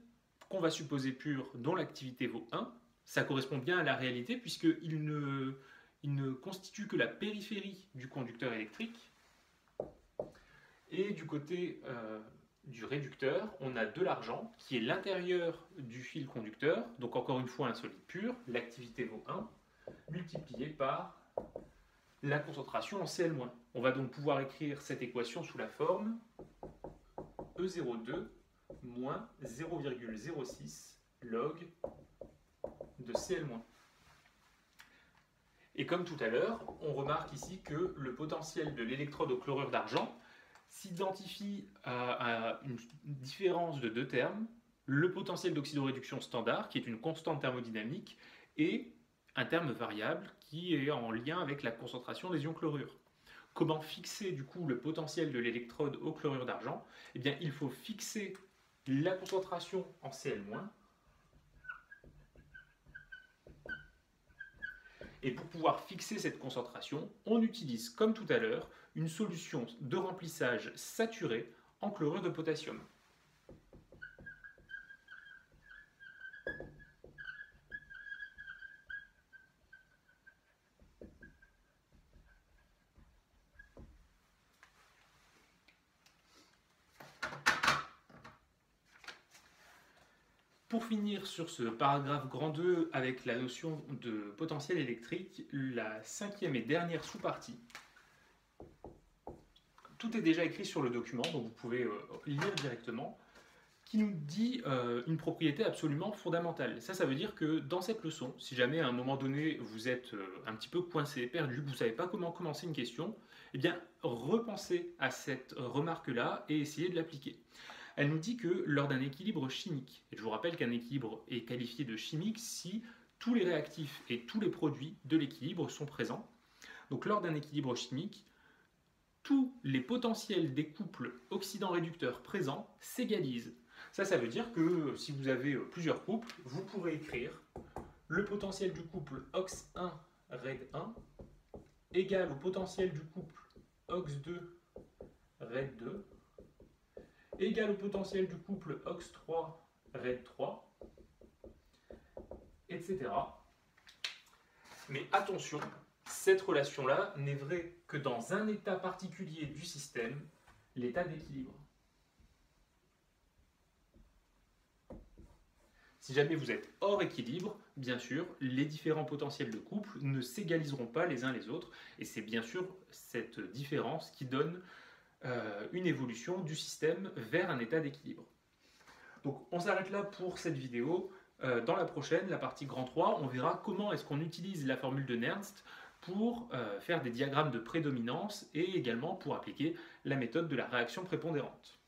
qu'on va supposer pur, dont l'activité vaut 1. Ça correspond bien à la réalité, puisqu'il ne constitue que la périphérie du conducteur électrique. Et du côté du réducteur, on a de l'argent, qui est l'intérieur du fil conducteur, donc encore une fois un solide pur, l'activité vaut 1, multiplié par la concentration en Cl-. On va donc pouvoir écrire cette équation sous la forme E02 moins 0,06 log de Cl-. Et comme tout à l'heure, on remarque ici que le potentiel de l'électrode au chlorure d'argent s'identifie à une différence de deux termes, le potentiel d'oxydoréduction standard, qui est une constante thermodynamique, et un terme variable qui est en lien avec la concentration des ions chlorure. Comment fixer du coup le potentiel de l'électrode au chlorure d'argent? Eh bien, il faut fixer la concentration en Cl-. Et pour pouvoir fixer cette concentration, on utilise, comme tout à l'heure, une solution de remplissage saturée en chlorure de potassium. Pour finir sur ce paragraphe grand 2 avec la notion de potentiel électrique, la cinquième et dernière sous-partie, tout est déjà écrit sur le document, donc vous pouvez lire directement, qui nous dit une propriété absolument fondamentale. Ça veut dire que dans cette leçon, si jamais à un moment donné vous êtes un petit peu coincé, perdu, que vous ne savez pas comment commencer une question, eh bien repensez à cette remarque-là et essayez de l'appliquer. Elle nous dit que lors d'un équilibre chimique, et je vous rappelle qu'un équilibre est qualifié de chimique si tous les réactifs et tous les produits de l'équilibre sont présents. Donc lors d'un équilibre chimique, tous les potentiels des couples oxydant-réducteur présents s'égalisent. Ça veut dire que si vous avez plusieurs couples, vous pourrez écrire le potentiel du couple OX1 RED 1 égal au potentiel du couple OX2 RED 2 égal au potentiel du couple OX3 RED 3, etc. Mais attention, cette relation-là n'est vraie que dans un état particulier du système, l'état d'équilibre. Si jamais vous êtes hors équilibre, bien sûr, les différents potentiels de couple ne s'égaliseront pas les uns les autres, et c'est bien sûr cette différence qui donne une évolution du système vers un état d'équilibre. Donc on s'arrête là pour cette vidéo. Dans la prochaine, la partie grand 3, on verra comment est-ce qu'on utilise la formule de Nernst pour faire des diagrammes de prédominance et également pour appliquer la méthode de la réaction prépondérante.